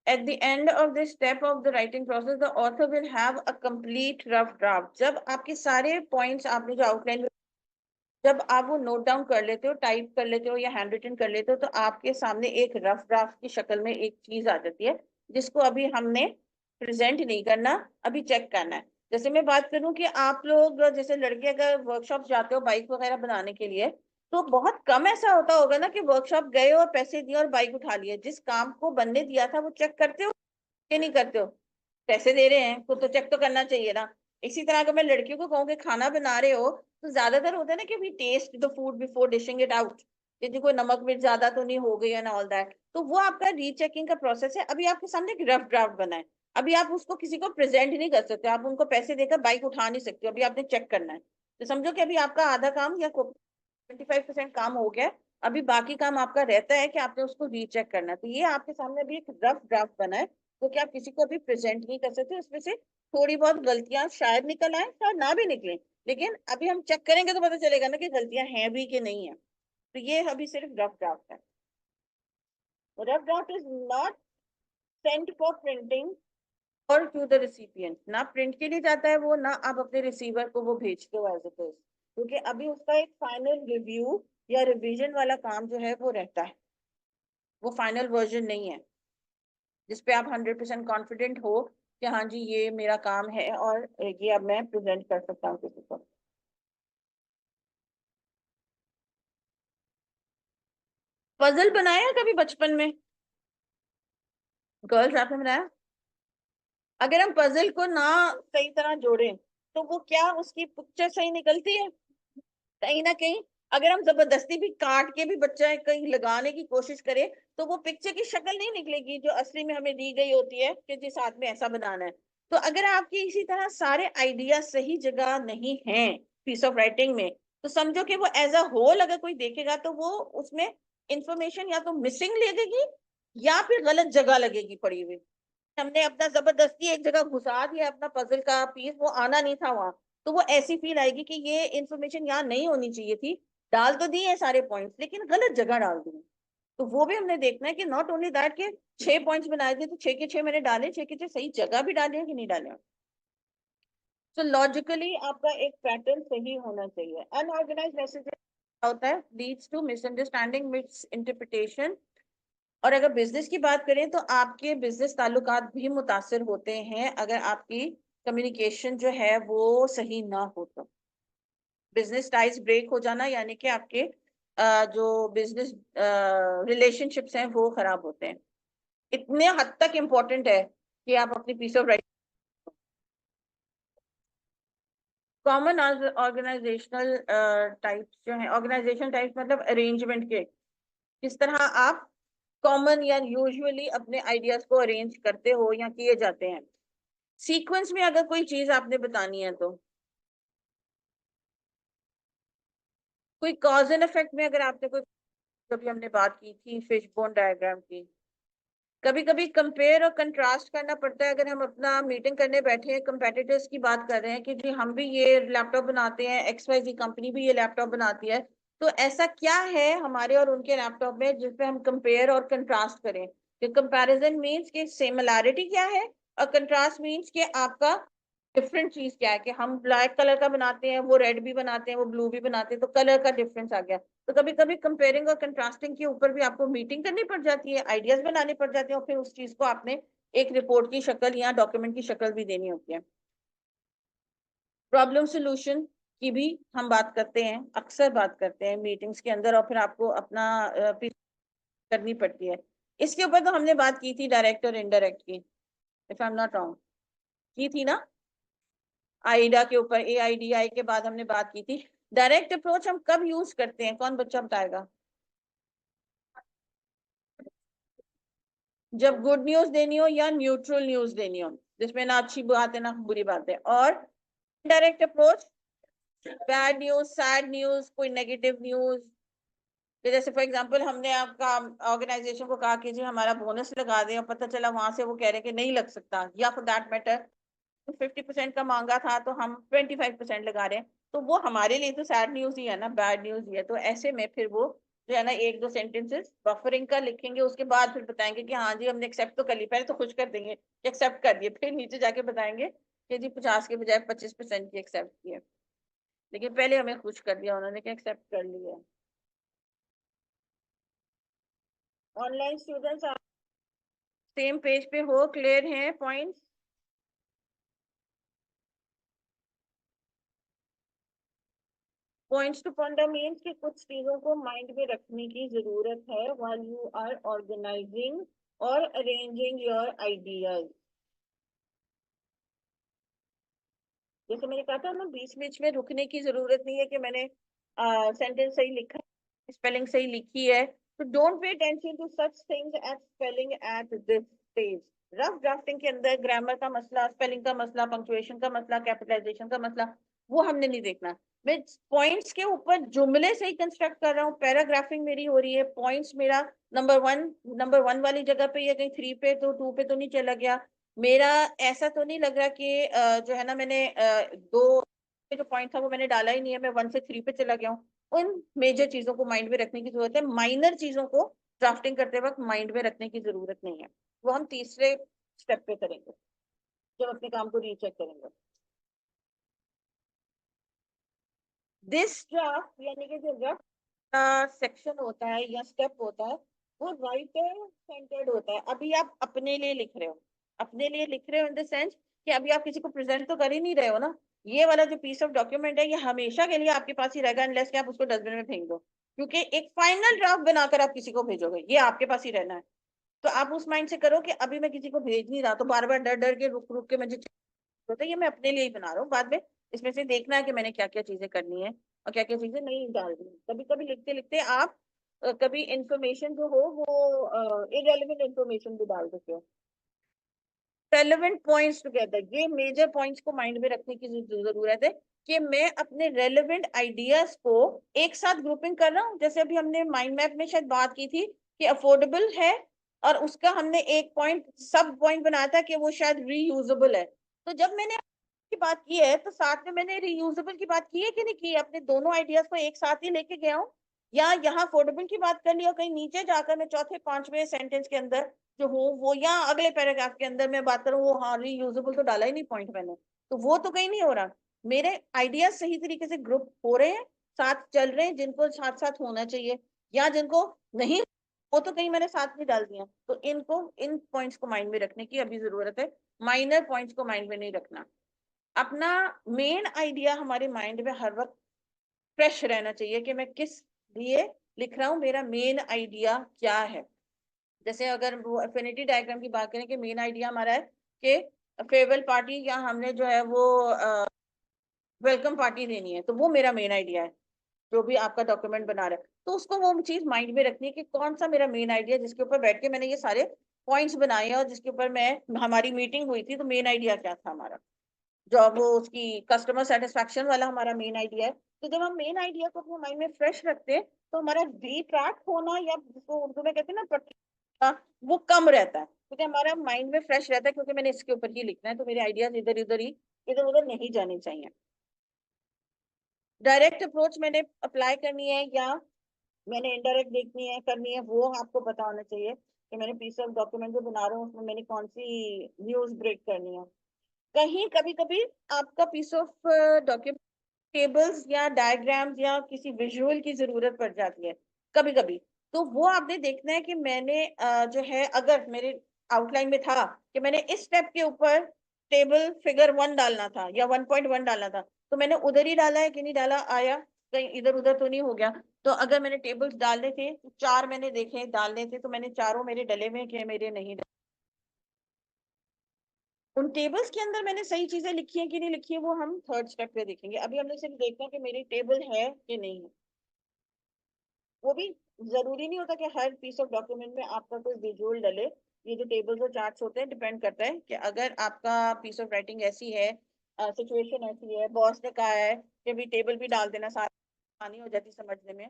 S1: At the end of this step of the writing process, the author will have a complete rough draft. जब आपके सारे points आपने जो outline, जब आप वो नोट डाउन कर लेते हो, टाइप कर लेते हो या हैंड रिटन कर लेते हो, तो आपके सामने एक रफ ड्राफ्ट की शक्ल में एक चीज आ जाती है, जिसको अभी हमने प्रेजेंट नहीं करना, अभी चेक करना है। जैसे मैं बात करूं कि आप लोग जैसे लड़के अगर वर्कशॉप जाते हो बाइक वगैरह बनाने के लिए, तो बहुत कम ऐसा होता होगा ना कि वर्कशॉप गए और पैसे दिए और बाइक उठा लिए। जिस काम को बनने दिया था वो चेक करते हो कि नहीं करते हो? पैसे दे रहे हैं तो चेक तो करना चाहिए ना। इसी तरह अगर मैं लड़कियों को कहूँ कि खाना बना रहे हो, तो ज्यादातर होता है ना कि we taste the food before dishing it out, यदि कोई नमक मिर्च ज्यादा तो नहीं हो गई है ना, ऑल दैट। तो वो आपका रीचेकिंग का प्रोसेस है। अभी आपके सामने एक रफ ड्राफ्ट बना है, अभी आप उसको किसी को प्रेजेंट नहीं कर सकते, आप उनको पैसे देकर बाइक उठा नहीं सकते, अभी आपने चेक करना है। तो समझो कि अभी आपका आधा काम या 25% काम हो गया है, अभी बाकी काम आपका रहता है कि आपने उसको रीचेक करना है। तो ये आपके सामने अभी एक रफ ड्राफ्ट बना है, तो कि आप किसी को अभी प्रेजेंट नहीं कर सकते। उसमें से थोड़ी बहुत गलतियां शायद निकल आए, शायद ना भी निकले, लेकिन अभी हम चेक करेंगे तो पता चलेगा ना कि गलतियां हैं भी कि नहीं है। तो ये अभी सिर्फ रफ ड्राफ्ट है। Rough draft is not sent for printing और टू द रिसिपिएंट, ना प्रिंट के लिए जाता है वो, ना आप अपने रिसीवर को वो भेजते हो एज इट इज, क्योंकि अभी उसका एक फाइनल रिव्यू या रिवीजन वाला काम जो है वो रहता है, वो फाइनल वर्जन नहीं है जिसपे आप 100% कॉन्फिडेंट हो कि हाँ जी ये मेरा काम है और ये अब मैं प्रेजेंट कर सकता हूँ किसी को। पजल बनाया कभी बचपन में? गर्ल्स आपने बनाया? अगर हम पजल को ना सही तरह जोड़ें, तो वो क्या उसकी पिक्चर सही निकलती है? कहीं ना कहीं अगर हम जबरदस्ती भी काट के भी बच्चा कहीं लगाने की कोशिश करे, तो वो पिक्चर की शक्ल नहीं निकलेगी जो असली में हमें दी गई होती है कि जिस हाथ में ऐसा बनाना है। तो अगर आपकी इसी तरह सारे आइडिया सही जगह नहीं है पीस ऑफ राइटिंग में, तो समझो कि वो एज अ होल अगर कोई देखेगा तो वो उसमें इंफॉर्मेशन या तो मिसिंग लगेगी या फिर गलत जगह लगेगी पड़ी हुई। हमने अपना जबरदस्ती एक जगह घुसा दिया अपना पजल का पीस, वो आना नहीं था वहां, तो वो ऐसी फील आएगी कि ये इन्फॉर्मेशन यहाँ नहीं होनी चाहिए थी, डाल तो दी है सारे पॉइंट्स लेकिन गलत जगह डाल दी। तो वो भी हमने देखना है कि नॉट ओनली दैट के 6 पॉइंट्स बनाए थे तो 6 के 6 मैंने डाले, 6 के 6 सही जगह भी डाले हैं कि नहीं डाले। तो लॉजिकली आपका एक पैटर्न सही होना चाहिए। अनऑर्गेनाइज मैसेज होता है leads to misunderstanding, misinterpretation. और अगर बिजनेस की बात करें तो आपके बिजनेस ताल्लुकात भी मुतासर होते हैं अगर आपकी कम्युनिकेशन जो है वो सही ना हो तो। बिजनेस टाइज ब्रेक हो जाना यानी कि आपके जो बिजनेस रिलेशनशिप्स हैं वो खराब होते हैं। इतने हद तक इम्पोर्टेंट है कि आप अपनी piece of write. Common organizational types जो है, ऑर्गेनाइजेशन टाइप्स मतलब अरेंजमेंट के, किस तरह आप कॉमन या यूजुअली अपने आइडियाज को अरेंज करते हो या किए जाते हैं। सीक्वेंस में अगर कोई चीज आपने बतानी है तो, कोई कॉज एंड इफेक्ट में अगर आपने कोई, कभी हमने बात की थी फिश बोन डायग्राम की। कभी कभी कंपेयर और कंट्रास्ट करना पड़ता है अगर हम अपना मीटिंग करने बैठे हैं, कंपेटिटर्स की बात कर रहे हैं कि जी हम भी ये लैपटॉप बनाते हैं, XYZ कंपनी भी ये लैपटॉप बनाती है, तो ऐसा क्या है हमारे और उनके लैपटॉप में जिसपे हम कंपेयर और कंट्रास्ट करें। कि कंपैरिजन मीन्स कि सिमिलैरिटी क्या है, और कंट्रास्ट मीन्स कि आपका डिफरेंट चीज क्या है, कि हम ब्लैक कलर का बनाते हैं, वो रेड भी बनाते हैं, वो ब्लू भी बनाते हैं, तो कलर का डिफरेंस आ गया। तो कभी कभी कंपेयरिंग और कंट्रास्टिंग के ऊपर भी आपको मीटिंग करनी पड़ जाती है, आइडियाज बनाने पड़ जाते हैं, और फिर उस चीज को आपने एक रिपोर्ट की शक्ल या डॉक्यूमेंट की शक्ल भी देनी होती है। प्रॉब्लम सोल्यूशन की भी हम बात करते हैं, अक्सर बात करते हैं मीटिंग्स के अंदर, और फिर आपको अपना करनी पड़ती है। इसके ऊपर तो हमने बात की थी डायरेक्ट और इनडायरेक्ट की, if I am not wrong, की थी ना। आईडा के ऊपर, AIDI के बाद हमने बात की थी। डायरेक्ट अप्रोच हम कब यूज करते हैं, कौन बच्चा बताएगा? जब गुड न्यूज देनी हो या न्यूट्रल न्यूज देनी हो, जिसमें ना अच्छी बात है ना बुरी बात है। और direct approach bad news, sad news, कोई नेगेटिव न्यूज। जैसे फॉर एग्जांपल हमने आपका ऑर्गेनाइजेशन को कहा कि जी हमारा बोनस लगा दें, और पता चला वहां से वो कह रहे हैं कि नहीं लग सकता, या फॉर दैट मैटर 50% का मांगा था तो हम 25% लगा रहे हैं, तो वो हमारे लिए तो सैड न्यूज ही है ना, बैड न्यूज ही है। तो ऐसे में फिर वो जो है ना एक दो सेंटेंसेस बफरिंग का लिखेंगे, उसके बाद फिर बताएंगे कि हाँ जी हमने एक्सेप्ट तो कर ली, पहले तो खुश कर देंगे कि एक्सेप्ट कर दिए, फिर नीचे जाके बताएंगे कि जी 50 के बजाय 25% की एक्सेप्ट की है, लेकिन पहले हमें खुश कर दिया उन्होंने कि एक्सेप्ट कर लिया। ऑनलाइन स्टूडेंट्स सेम पेज पे हो, क्लियर है points? Points to ponder means कि कुछ चीजों को माइंड में रखने की जरूरत है व्हाइल यू आर ऑर्गेनाइजिंग और अरेंजिंग योर आइडियाज। जैसे मैंने कहा था ना, बीच बीच में रुकने की जरूरत नहीं है कि मैंने सेंटेंस सही लिखा है, स्पेलिंग सही लिखी है, तो don't pay attention to such things as spelling at this stage. Rough drafting के अंदर ग्रामर का मसला, स्पेलिंग का मसला, पंक्चुएशन का मसला, कैपिटलाइजेशन का मसला, वो हमने नहीं देखना। मैं पॉइंट्स के ऊपर जुमले से ही कंस्ट्रक्ट कर रहा हूँ, पैराग्राफिंग मेरी हो रही है, पॉइंट्स मेरा नंबर वन वाली जगह पे या कहीं 3 पे तो 2 पे तो नहीं चला गया। मेरा ऐसा तो नहीं लग रहा कि जो है ना मैंने दो जो पॉइंट था वो मैंने डाला ही नहीं है, मैं 1 से 3 पे चला गया हूँ। उन मेजर चीजों को माइंड में रखने की जरूरत है, माइनर चीजों को ड्राफ्टिंग करते वक्त माइंड में रखने की जरूरत नहीं है। वो हम तीसरे स्टेप पे करेंगे जब अपने काम को रीचेक करेंगे। दिस ड्राफ्ट यानी कि जो रफ सेक्शन होता है या स्टेप होता है, वो राइटर सेंटर्ड होता है। अभी आप अपने लिए लिख रहे हो, अपने लिए लिख रहे हो इन द सेंस कि अभी आप किसी को प्रेजेंट तो कर ही नहीं रहे हो ना। ये वाला जो पीस ऑफ डॉक्यूमेंट है ये हमेशा के लिए आपके पास ही रहेगा, अनलेस कि आप उसको डस्टबिन में फेंक दो, क्योंकि एक फाइनल ड्राफ्ट बनाकर आप किसी को भेजोगे, ये आपके पास ही रहना है। तो आप उस माइंड से करो कि अभी मैं किसी को भेज नहीं रहा, तो बार बार डर डर के रुक रुक के मुझे होता है, ये मैं अपने लिए ही बना रहा हूँ, बाद में इसमें से देखना है कि मैंने क्या क्या चीजें करनी है और क्या क्या चीजें नहीं डालनी है। कभी कभी लिखते लिखते आप कभी इंफॉर्मेशन जो हो वो इरेलीवेंट इंफॉर्मेशन भी डाल देते हो। रेलेवेंट पॉइंट्स टुगेदर, ये मेजर पॉइंट्स को माइंड में रखने की जरूरत है कि मैं अपने रेलेवेंट आइडियाज को एक साथ ग्रुपिंग कर रहा हूँ। जैसे अभी हमने माइंड मैप में शायद बात की थी कि अफोर्डेबल है, और उसका हमने एक पॉइंट सब पॉइंट बनाया था कि वो शायद रीयूजेबल है। तो जब मैंने की बात की है तो साथ में मैंने रीयूजेबल की बात की है कि नहीं की है? अपने दोनों आइडियाज को एक साथ ही लेके गया हूँ, या यहाँ अफोर्डेबल की बात कर ली और कहीं नीचे जाकर मैं चौथे पांचवें सेंटेंस के अंदर जो हूँ वो, या अगले पैराग्राफ के अंदर मैं बात करूँ वो, हाँ रीयूजेबल तो डाला ही नहीं पॉइंट मैंने, तो वो तो कहीं नहीं हो रहा। मेरे आइडियाज सही तरीके से ग्रुप हो रहे हैं, साथ चल रहे हैं, जिनको साथ साथ होना चाहिए, या जिनको नहीं वो तो कहीं मैंने साथ में डाल दिया। तो इनको, इन पॉइंट्स को माइंड में रखने की अभी जरूरत है, माइनर पॉइंट्स को माइंड में नहीं रखना। अपना मेन आइडिया हमारे माइंड में हर वक्त फ्रेश रहना चाहिए कि मैं किस लिए लिख रहा हूँ, मेरा मेन आइडिया क्या है। जैसे अगर वो एफिनिटी डायग्राम की बात करें कि मेन आइडिया हमारा है कि फेयरवेल पार्टी या हमने जो है वो वेलकम पार्टी देनी है, तो वो मेरा मेन आइडिया है जो भी आपका डॉक्यूमेंट बना रहा है। तो उसको वो चीज माइंड में रखनी है कि कौन सा मेरा मेन आइडिया, जिसके ऊपर बैठ के मैंने ये सारे पॉइंट्स बनाए हैं और जिसके ऊपर मैं हमारी मीटिंग हुई थी, तो मेन आइडिया क्या था हमारा, जो वो उसकी कस्टमर सेटिस्फैक्शन वाला हमारा मेन आइडिया है। तो जब हम मेन आइडिया को अपने माइंड में फ्रेश रखते हैं तो हमारा डिट्रैक्ट होना, या जिसको उर्दू में कहते हैं ना वो कम रहता है, क्योंकि हमारा माइंड में फ्रेश रहता है, क्योंकि मैंने इसके ऊपर ही लिखना है, तो मेरे आइडियाज इधर उधर नहीं जाने चाहिए। डायरेक्ट अप्रोच मैंने अप्लाई करनी है या मैंने इनडायरेक्ट देखनी है करनी है, वो आपको पता होना चाहिए कि मैंने पीस ऑफ डॉक्यूमेंट जो बना रहा हूँ उसमें मैंने कौन सी न्यूज ब्रेक करनी है। कहीं कभी कभी आपका पीस ऑफ डॉक्यूमेंट टेबल्स या डायग्राम्स या किसी विजुअल की जरूरत पड़ जाती है कभी कभी। तो वो आपने देखना है कि मैंने जो है, अगर मेरे आउटलाइन में था कि मैंने इस स्टेप के ऊपर टेबल फिगर 1 डालना था या 1.1 डालना था, तो मैंने उधर ही डाला है कि नहीं डाला, आया कहीं इधर उधर तो नहीं हो गया। तो अगर मैंने टेबल्स डालने थे तो 4 मैंने देखे डालने थे, तो मैंने चारों मेरे डले में कि मेरे नहीं डले। उन टेबल्स के अंदर मैंने सही चीजें लिखी है कि नहीं लिखी है, वो हम थर्ड स्टेप पे देखेंगे। अभी हमने सिर्फ देखना है कि मेरी टेबल है कि नहीं है। वो भी जरूरी नहीं होता कि हर पीस ऑफ डॉक्यूमेंट में आपका कोई विजुअल डले। ये जो टेबल्स और चार्ट्स होते हैं, डिपेंड करता है कि अगर आपका पीस ऑफ राइटिंग ऐसी है, सिचुएशन ऐसी है, बॉस ने कहा है कि भी टेबल भी डाल देना, सारी आसानी हो जाती समझने में,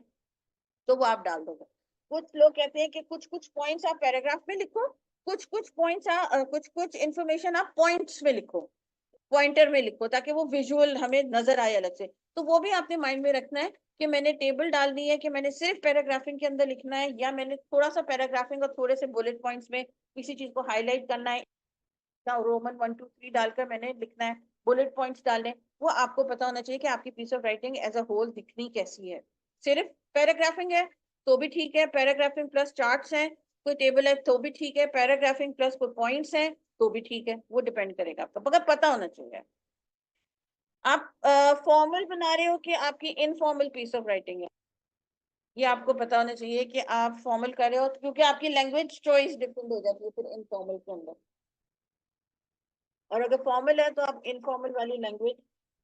S1: तो वो आप डाल दोगे। कुछ लोग कहते हैं कि कुछ कुछ पॉइंट्स आप पैराग्राफ में लिखो, कुछ कुछ पॉइंट्स कुछ कुछ इंफॉर्मेशन आप पॉइंट्स में लिखो, पॉइंटर में लिखो, ताकि वो विजुअल हमें नजर आए अलग से। तो वो भी आपने माइंड में रखना है कि मैंने टेबल डालनी है कि मैंने सिर्फ पैराग्राफिंग के अंदर लिखना है, या मैंने थोड़ा सा पैराग्राफिंग और थोड़े से बुलेट पॉइंट्स में किसी चीज को हाईलाइट करना है, या रोमन 1 2 3 डालकर मैंने लिखना है, बुलेट पॉइंट्स डालने। वो आपको पता होना चाहिए कि आपकी piece of writing as a whole दिखनी कैसी है। सिर्फ पैराग्राफिंग है तो भी ठीक है, पैराग्राफिंग प्लस चार्ट्स है, कोई टेबल है तो भी ठीक है, पैराग्राफिंग प्लस कोई पॉइंट्स है तो भी ठीक है। वो डिपेंड करेगा आपका, मगर पता होना चाहिए। आप फॉर्मल बना रहे हो कि आपकी इनफॉर्मल पीस ऑफ राइटिंग है, ये आपको पता होना चाहिए कि आप फॉर्मल कर रहे हो, क्योंकि आपकी लैंग्वेज चॉइस डिफरेंट हो जाती है फिर इनफॉर्मल के अंदर। और अगर फॉर्मल है तो आप इनफॉर्मल वाली लैंग्वेज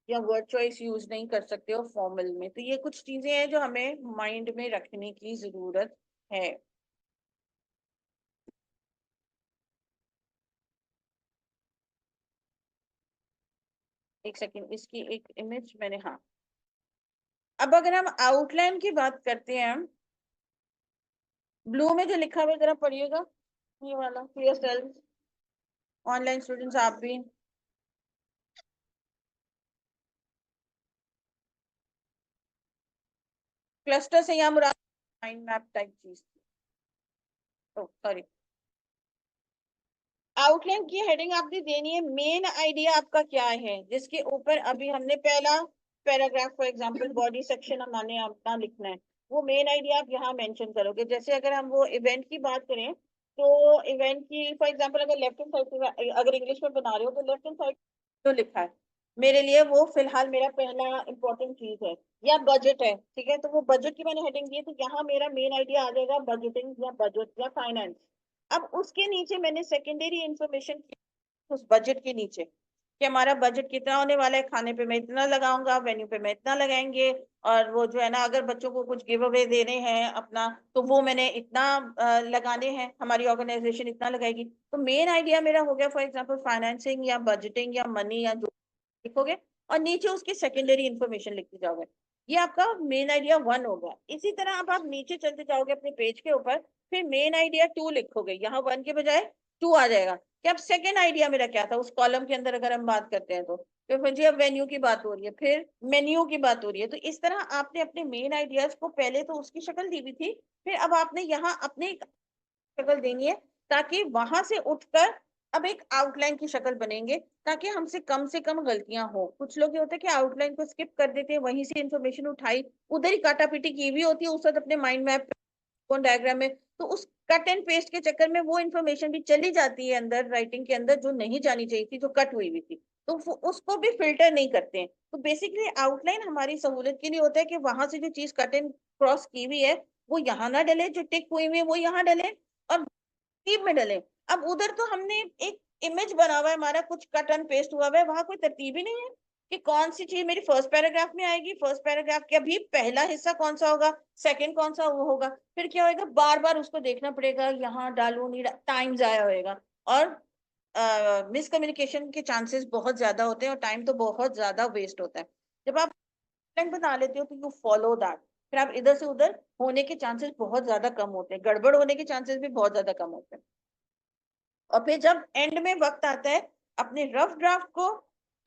S1: या वर्ड चॉइस यूज नहीं कर सकते हो फॉर्मल में। तो ये कुछ चीजें हैं जो हमें माइंड में रखने की जरूरत है। एक सेकेंड, इसकी एक इमेज मैंने, हाँ। अब अगर हम आउटलाइन की बात करते हैं, ब्लू में जो लिखा हुआ है जरा पढ़िएगा, ये वाला फॉर योरसेल्फ, ऑनलाइन स्टूडेंट्स आप भी। क्लस्टर से यहाँ मुराद माइंड मैप टाइप चीज, सॉरी। आउटलाइन की हेडिंग आपने देनी है, मेन आइडिया आपका क्या है जिसके ऊपर अभी हमने पहला paragraph for example body section हमने अपना लिखना है, वो मेन आइडिया आप यहाँ मेंशन करोगे। जैसे अगर हम वो इवेंट की बात करें, तो इवेंट की फॉर एग्जांपल अगर लेफ्ट हैंड साइड, अगर इंग्लिश में बना रहे हो तो लेफ्ट हैंड साइड जो लिखा है मेरे लिए, वो फिलहाल मेरा पहला इंपॉर्टेंट चीज है। या बजट है, ठीक है, तो वो बजट की मैंने हेडिंग दी है, तो यहाँ मेरा मेन आइडिया आ जाएगा बजटिंग या बजट या फाइनेंस। अब उसके नीचे मैंने सेकेंडरी इंफॉर्मेशन उस बजट के नीचे कि हमारा बजट कितना होने वाला है, खाने पे मैं इतना लगाऊंगा, वेन्यू पे मैं इतना लगाएंगे, और वो जो है ना, अगर बच्चों को कुछ गिव अवे देने हैं अपना, तो वो मैंने इतना लगाने हैं, हमारी ऑर्गेनाइजेशन इतना लगाएगी। तो मेन आइडिया मेरा हो गया फॉर एग्जांपल फाइनेंसिंग या बजटिंग या मनी या जो लिखोगे, और नीचे उसकी सेकेंडरी इंफॉर्मेशन लिखते जाओगे। ये आपका मेन आइडिया 1 हो गया। इसी तरह अब आप नीचे चलते जाओगे अपने पेज के ऊपर, फिर मेन आइडिया 2 लिखोगे, यहाँ 1 के बजाय 2 आ जाएगा कि अब सेकेंड आइडिया मेरा क्या था उस कॉलम के अंदर, अगर हम बात करते हैं तो। फिर जी अब वेन्यू की बात हो रही है, फिर मेन्यू की बात हो रही है। तो इस तरह आपने अपने मेन आइडियाज को पहले तो उसकी शक्ल दी हुई थी, फिर अब आपने यहाँ अपने शक्ल देनी है, ताकि वहां से उठकर अब एक आउटलाइन की शक्ल बनेंगे, ताकि हमसे कम गलतियां हो। कुछ लोग ये होता है कि आउटलाइन को स्किप कर देते हैं, वहीं से इंफॉर्मेशन उठाई उधर ही काटा पीटी की हुई होती है उस वक्त अपने माइंड मैप कौन डायग्राम में, तो उस कट एंड पेस्ट के चक्कर में वो इन्फॉर्मेशन भी चली जाती है अंदर राइटिंग के अंदर, जो नहीं जानी चाहिए थी, जो कट हुई हुई थी। तो उसको भी फिल्टर नहीं करते हैं। तो बेसिकली आउटलाइन हमारी सहूलियत के लिए होता है कि वहां से जो चीज कट एंड क्रॉस की हुई है वो यहाँ ना डले, जो टिक हुई हुई है वो यहाँ डले, और तरतीब में डले। अब उधर तो हमने एक इमेज बना हुआ है हमारा, कुछ कट एंड पेस्ट हुआ हुआ है, वहां कोई तरतीब ही नहीं है कि कौन सी चीज मेरी फर्स्ट पैराग्राफ में आएगी, फर्स्ट पैराग्राफ के अभी पहला हिस्सा कौन सा होगा, सेकंड कौन सा वो होगा। फिर क्या होएगा, बार बार उसको देखना पड़ेगा, यहाँ डालू नहीं, टाइम जाया होएगा, और मिसकम्युनिकेशन के चांसेस बहुत ज्यादा होते हैं, और टाइम तो बहुत ज्यादा वेस्ट होता है। जब आप प्लान बना लेते हो तो यू फॉलो दैट, फिर आप इधर से उधर होने के चांसेस बहुत ज्यादा कम होते हैं, गड़बड़ होने के चांसेस भी बहुत ज्यादा कम होते हैं। और फिर जब एंड में वक्त आता है अपने रफ ड्राफ्ट को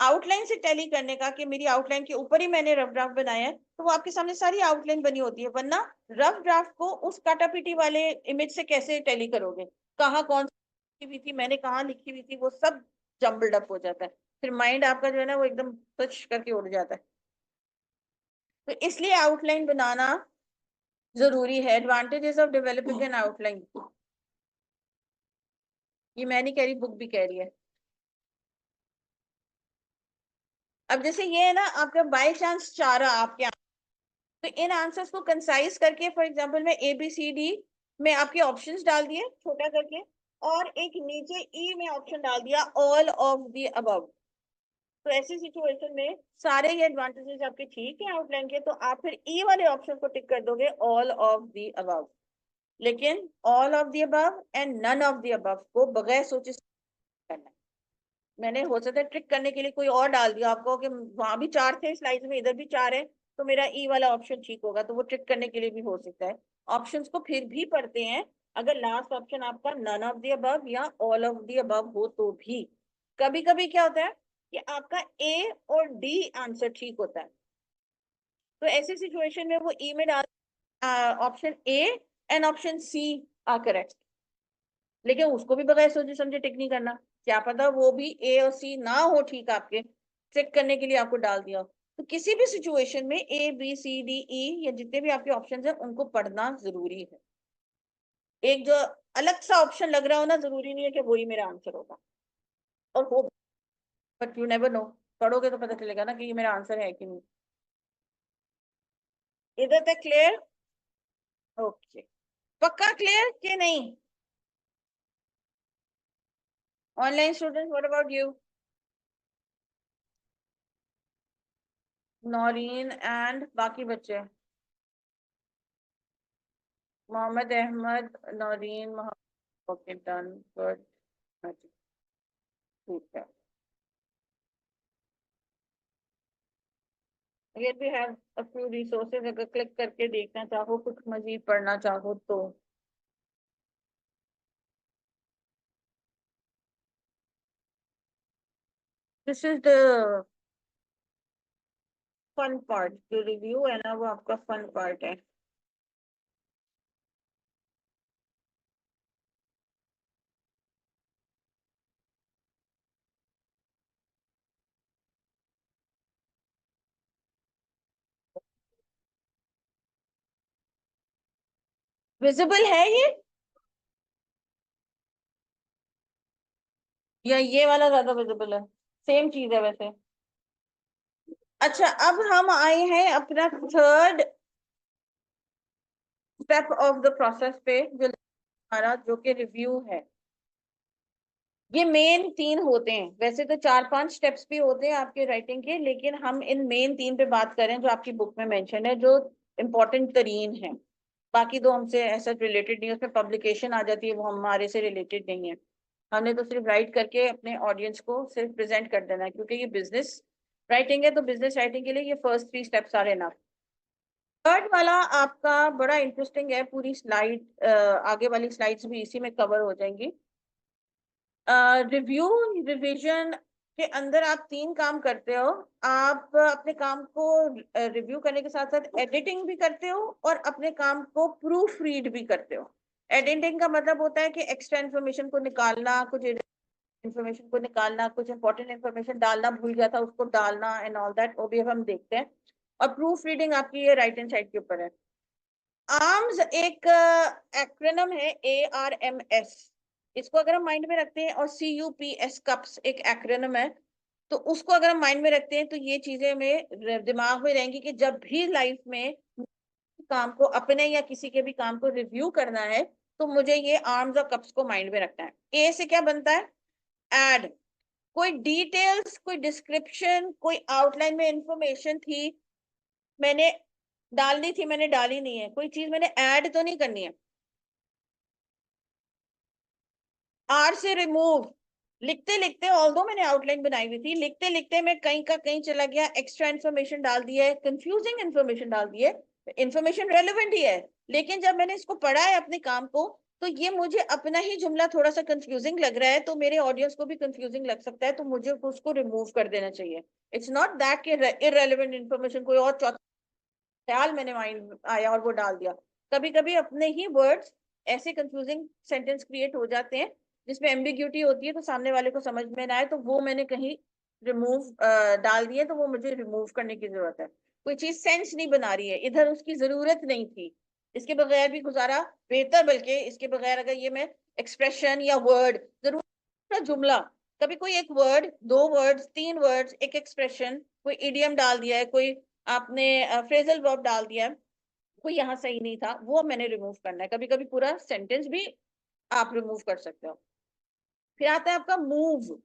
S1: आउटलाइन से टैली करने का, कि मेरी आउटलाइन के ऊपर ही मैंने रफ ड्राफ्ट बनाया है, तो वो आपके सामने सारी आउटलाइन बनी होती है। वरना रफ ड्राफ्ट को उस काटापीटी वाले इमेज से कैसे टैली करोगे, कहाँ कौन सी लिखी हुई थी, मैंने कहाँ लिखी हुई थी, वो सब जम्बल्ड अप हो जाता है। फिर माइंड आपका जो है ना वो एकदम सर्च करके उड़ जाता है। तो इसलिए आउटलाइन बनाना जरूरी है। Advantages of developing N outline, ये मैं नहीं कह रही, बुक भी कह रही है। अब जैसे ये है ना, आपका बाय चांस चाह रहा आपके, तो इन आंसर्स को कंसाइज करके, फॉर एग्जांपल मैं ए बी सी डी में आपके ऑप्शंस डाल दिए छोटा करके, और एक नीचे ई में ऑप्शन डाल दिया ऑल ऑफ द अबव। तो ऐसी सिचुएशन में सारे ये एडवांटेजेस आपके ठीक है आउटलाइन के, तो आप फिर ई वाले ऑप्शन को टिक कर दोगे, ऑल ऑफ द अबव। लेकिन all of the above and none of the above को बगैर सोचे करना है। मैंने हो सकता है ट्रिक करने के लिए कोई और डाल दिया आपको कि वहां भी चार थे स्लाइड में, इधर भी चार है, तो मेरा ई वाला ऑप्शन ठीक होगा, तो वो ट्रिक करने के लिए भी हो सकता है। ऑप्शंस को फिर भी पढ़ते हैं, अगर लास्ट ऑप्शन आपका नन ऑफ द अबव या ऑल ऑफ द अबव हो तो भी। कभी कभी क्या होता है कि आपका ए और डी आंसर ठीक होता है, तो ऐसी सिचुएशन में वो ई में डाल option A and option C are correct, लेकिन उसको भी बगैर सोचे समझे टिक नहीं करना। क्या पता वो भी ए और सी ना हो ठीक, आपके चेक करने के लिए आपको डाल दिया। तो किसी भी सिचुएशन में A B C D E या जितने भी आपके ऑप्शंस हैं उनको पढ़ना जरूरी है। एक जो अलग सा ऑप्शन लग रहा हो ना, जरूरी नहीं है कि वही मेरा आंसर होगा, और हो, बट यू नेवर नो। पढ़ोगे तो पता चलेगा ना कि ये मेरा आंसर है कि नहीं। इधर तक क्लियर? ओके, पक्का क्लियर कि नहीं? Online student, what about you? Naureen and बाकी बच्चे, Mohammad Ahmed, Naureen, Mohammad, okay done, good, ठीक है। Here we have a few resources, अगर क्लिक करके देखना चाहो, कुछ मजीद पढ़ना चाहो तो। This is the fun part, जो रिव्यू है ना वो आपका फन पार्ट है। विजिबल है ये, या ये वाला ज्यादा विजिबल है? सेम चीज है वैसे। अच्छा, अब हम आए हैं अपना third step of the process पे, जो हमारा जो कि रिव्यू है। ये मेन तीन होते हैं, वैसे तो चार पांच स्टेप्स भी होते हैं आपके राइटिंग के, लेकिन हम इन मेन तीन पे बात करें जो आपकी बुक में मेंशन है, जो इम्पोर्टेंट तरीन है। बाकी दो हमसे ऐसा रिलेटेड नहीं है, उसमें पब्लिकेशन आ जाती है, वो हमारे से रिलेटेड नहीं है। हमने तो सिर्फ राइट करके अपने ऑडियंस को सिर्फ प्रेजेंट कर देना है, क्योंकि ये बिजनेस राइटिंग है, तो बिजनेस राइटिंग के लिए ये first three steps are enough. Third वाला आपका बड़ा इंटरेस्टिंग है, पूरी स्लाइड आगे वाली स्लाइड्स भी इसी में कवर हो जाएंगी। रिव्यू रिवीजन के अंदर आप तीन काम करते हो। आप अपने काम को रिव्यू करने के साथ साथ एडिटिंग भी करते हो, और अपने काम को प्रूफ रीड भी करते हो। एडिटिंग का मतलब होता है कि एक्स्ट्रा इन्फॉर्मेशन को निकालना, कुछ इन्फॉर्मेशन को निकालना, कुछ इंपॉर्टेंट इन्फॉर्मेशन डालना भूल गया था उसको डालना, एंड ऑल दैट, वो भी अब हम देखते हैं। और प्रूफ रीडिंग आपकी ये राइट हैंड साइड के ऊपर है। आर्म्स एक एक्रोनिम है, ARMS। इसको अगर हम माइंड में रखते हैं, और CUPS कप्स एक एक्रोनिम है, तो उसको अगर हम माइंड में रखते हैं तो ये चीजें में दिमाग में रहेंगी कि जब भी लाइफ में काम को, अपने या किसी के भी काम को रिव्यू करना है, तो मुझे ये आर्म्स और कप्स को माइंड में रखना है। ए से क्या बनता है? एड। कोई डिटेल्स, कोई डिस्क्रिप्शन, कोई आउटलाइन में इंफॉर्मेशन थी, मैंने डालनी थी, मैंने डाली नहीं है, कोई चीज मैंने ऐड तो नहीं करनी है। आर से रिमूव, लिखते लिखते, ऑल्दो मैंने आउटलाइन बनाई हुई थी, लिखते लिखते मैं कहीं का कहीं चला गया, एक्स्ट्रा इन्फॉर्मेशन डाल दी है, कंफ्यूजिंग इन्फॉर्मेशन डाल दी है। इन्फॉर्मेशन रेलेवेंट ही है, लेकिन जब मैंने इसको पढ़ा है अपने काम को, तो ये मुझे अपना ही जुमला थोड़ा सा कंफ्यूजिंग लग रहा है, तो मेरे ऑडियंस को भी कंफ्यूजिंग लग सकता है, तो मुझे उसको रिमूव कर देना चाहिए। इट्स नॉट दैट कि इररेलेवेंट इन्फॉर्मेशन कोई और चौथा ख्याल मैंने माइंड में आया और वो डाल दिया। कभी कभी अपने ही वर्ड्स ऐसे कंफ्यूजिंग सेंटेंस क्रिएट हो जाते हैं जिसमें एम्बिग्यूटी होती है, तो सामने वाले को समझ में ना आए, तो वो मैंने कहीं रिमूव डाल दिए, तो वो मुझे रिमूव करने की जरूरत है। कोई चीज सेंस नहीं बना रही है, इधर उसकी जरूरत नहीं थी, इसके बगैर भी गुजारा बेहतर, बल्कि इसके बगैर अगर ये मैं एक्सप्रेशन या वर्ड जरूर जुमला, कभी कोई एक वर्ड, दो वर्ड्स, तीन वर्ड्स, एक एक्सप्रेशन, कोई इडियम डाल दिया है, कोई आपने फ्रेजल वर्ब डाल दिया है, कोई यहाँ सही नहीं था, वो मैंने रिमूव करना है। कभी कभी पूरा सेंटेंस भी आप रिमूव कर सकते हो। फिर आता है आपका मूव।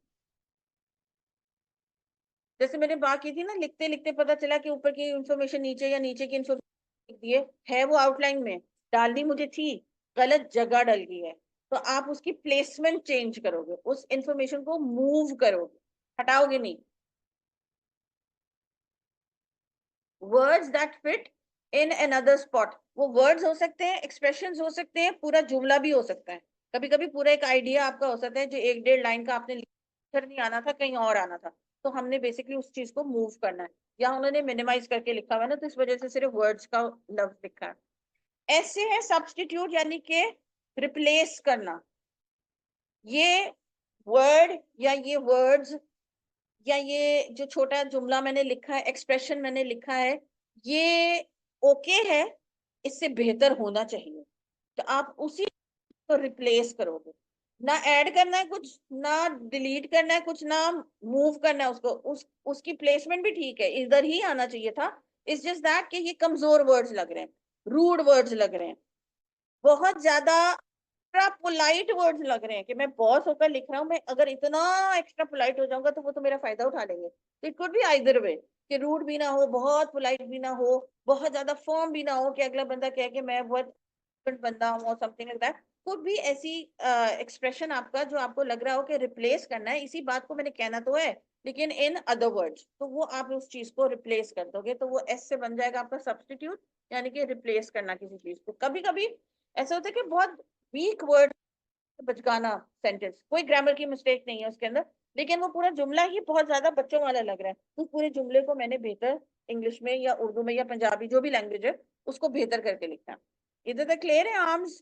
S1: जैसे मैंने बात की थी ना, लिखते लिखते पता चला कि ऊपर की इंफॉर्मेशन नीचे या नीचे की इंफॉर्मेशन लिख दिए है, वो आउटलाइन में डालनी मुझे थी, गलत जगह डल गई है, तो आप उसकी प्लेसमेंट चेंज करोगे, उस इंफॉर्मेशन को मूव करोगे, हटाओगे नहीं। Words that fit in another spot, वो वर्ड्स हो सकते हैं, एक्सप्रेशंस हो सकते हैं, पूरा जुमला भी हो सकता है। कभी कभी पूरा एक आइडिया आपका हो सकता है जो एक डेढ़ लाइन का आपने इधर नहीं आना था, कहीं और आना था, तो हमने बेसिकली उस चीज को मूव करना है। या उन्होंने मिनिमाइज करके लिखा हुआ है ना, तो इस वजह से सिर्फ वर्ड्स का लफ्ज लिखा है। ऐसे है सब्स्टिट्यूट, यानी कि रिप्लेस करना। ये वर्ड या ये वर्ड्स या ये जो छोटा जुमला मैंने लिखा है, एक्सप्रेशन मैंने लिखा है, ये ओके है, इससे बेहतर होना चाहिए, तो आप उसी को रिप्लेस करोगे। ना ऐड करना है कुछ, ना डिलीट करना है कुछ, ना मूव करना है उसको, उसकी प्लेसमेंट भी ठीक है, इधर ही आना चाहिए था। इट्स जस्ट दैट कि ये कमजोर वर्ड्स लग रहे हैं, रूड वर्ड्स लग रहे हैं, बहुत ज्यादा एक्स्ट्रा पोलाइट वर्ड्स लग रहे हैं कि मैं बॉस होकर लिख रहा हूँ, मैं अगर इतना एक्स्ट्रा पोलाइट हो जाऊंगा तो वो तो मेरा फायदा उठा लेंगे। तो it could be either way, कि रूड भी ना हो, बहुत पोलाइट भी ना हो, बहुत ज्यादा फर्म भी ना हो कि अगला बंदा कहे कि मैं बहुत बंदा हूँ, और समथिंग लाइक दैट। कुड भी ऐसी एक्सप्रेशन आपका जो आपको लग रहा हो कि रिप्लेस करना है, इसी बात को मैंने कहना तो है, लेकिन इन अदर वर्ड्स, तो वो आप उस चीज को रिप्लेस कर दोगे, तो वो एस से बन जाएगा आपका सब्स्टिट्यूट, यानी कि रिप्लेस करना किसी चीज को। कभी कभी ऐसा होता है कि बहुत वीक वर्ड बचकाना सेंटेंस, कोई ग्रामर की मिस्टेक नहीं है उसके अंदर, लेकिन वो पूरा जुमला ही बहुत ज्यादा बच्चों वाला लग रहा है, तो पूरे जुमले को मैंने बेहतर इंग्लिश में या उर्दू में या पंजाबी जो भी लैंग्वेज है उसको बेहतर करके लिखना है। इधर तक क्लियर है? आर्म्स,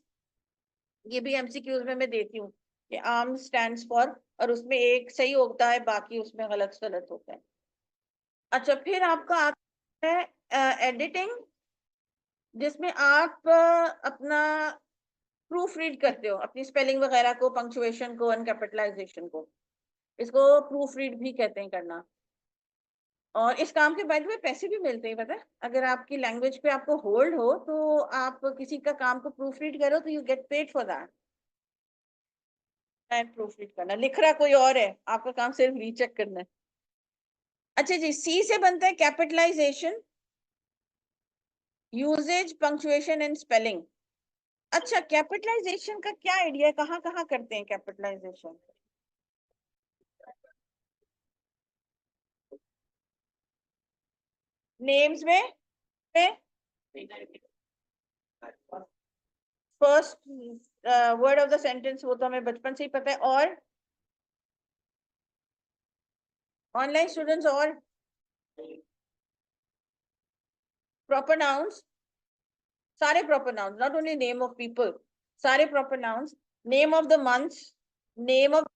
S1: ये भी एमसीक्यूज में मैं देती हूँ कि आर्म्स स्टैंड्स फॉर, और उसमें एक सही होता है, बाकी उसमें गलत गलत होता है। अच्छा, फिर आपका आता है एडिटिंग, जिसमें आप अपना प्रूफ रीड करते हो, अपनी स्पेलिंग वगैरह को, पंक्चुएशन को, अनकैपिटलाइजेशन को, इसको प्रूफ रीड भी कहते हैं करना। और इस काम के बाद में पैसे भी मिलते हैं, पता है, अगर आपकी लैंग्वेज पे आपको होल्ड हो तो आप किसी का काम को प्रूफ रीड करो तो you get paid for that. Proof read करना, लिख रहा कोई और है, आपका काम सिर्फ रीचेक करना है। अच्छा जी, सी से बनता है capitalization, usages, punctuation and spelling. अच्छा, कैपिटलाइजेशन का क्या आइडिया है, कहाँ कहाँ करते हैं कैपिटलाइजेशन? नेम्स में, first word of the sentence, वो तो हमें बचपन से ही पता है, और ऑनलाइन स्टूडेंट्स, और प्रॉपर नाउन्स, सारे proper nouns, not only name of people, सारे proper nouns, name of the month, name of,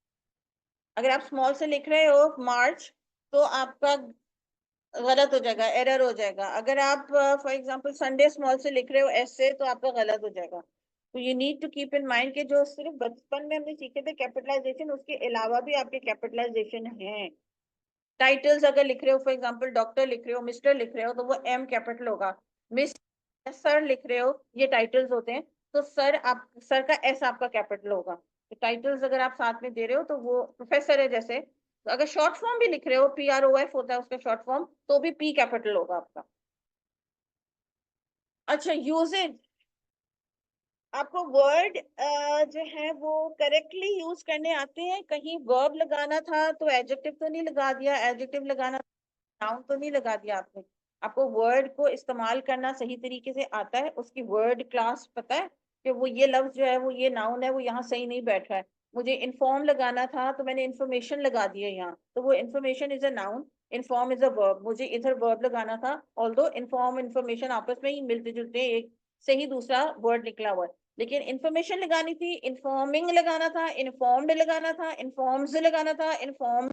S1: अगर आप स्मॉल से लिख रहे हो मार्च, तो आपका गलत हो जाएगा, एरर हो जाएगा। अगर आप फॉर एग्जांपल संडे स्मॉल से लिख रहे हो एस से, तो आपका गलत हो जाएगा। तो you need to keep in mind कि जो सिर्फ बचपन में हमने सीखे थे कैपिटलाइजेशन, उसके अलावा भी आपके कैपिटलाइजेशन है। टाइटल्स अगर लिख रहे हो, फॉर एग्जांपल डॉक्टर लिख रहे हो, मिस्टर लिख रहे हो, तो वो एम कैपिटल होगा। मिस, सर लिख रहे हो, ये टाइटल्स होते हैं, तो सर, आप सर का एस आपका कैपिटल होगा। तो टाइटल्स अगर आप साथ में दे रहे हो, तो वो प्रोफेसर है जैसे, तो अगर शॉर्ट फॉर्म भी लिख रहे हो, PROF होता है उसका शॉर्ट फॉर्म, तो भी पी कैपिटल होगा आपका। अच्छा, यूजेज, आपको वर्ड जो है वो करेक्टली यूज करने आते हैं? कहीं वर्ब लगाना था तो एडजेक्टिव तो नहीं लगा दिया, एडजेक्टिव लगाना नाउन तो नहीं लगा दिया आपने, आपको वर्ड को इस्तेमाल करना सही तरीके से आता है, उसकी वर्ड क्लास पता है कि वो ये लफ्ज जो है वो ये नाउन है, वो यहाँ सही नहीं बैठ रहा है। मुझे इन्फॉर्म लगाना था तो मैंने इन्फॉर्मेशन लगा दिया यहाँ, तो वो information is a noun, inform is a verb, मुझे इधर वर्ब लगाना था, ऑल्दो इन्फॉर्म इन्फॉर्मेशन आपस में ही मिलते जुलते एक से ही दूसरा वर्ड निकला हुआ है, लेकिन इन्फॉर्मेशन लगानी थी, इन्फॉर्मिंग लगाना था, इन्फॉर्म्ड लगाना था, इन्फॉर्म्स लगाना था, इन्फॉर्म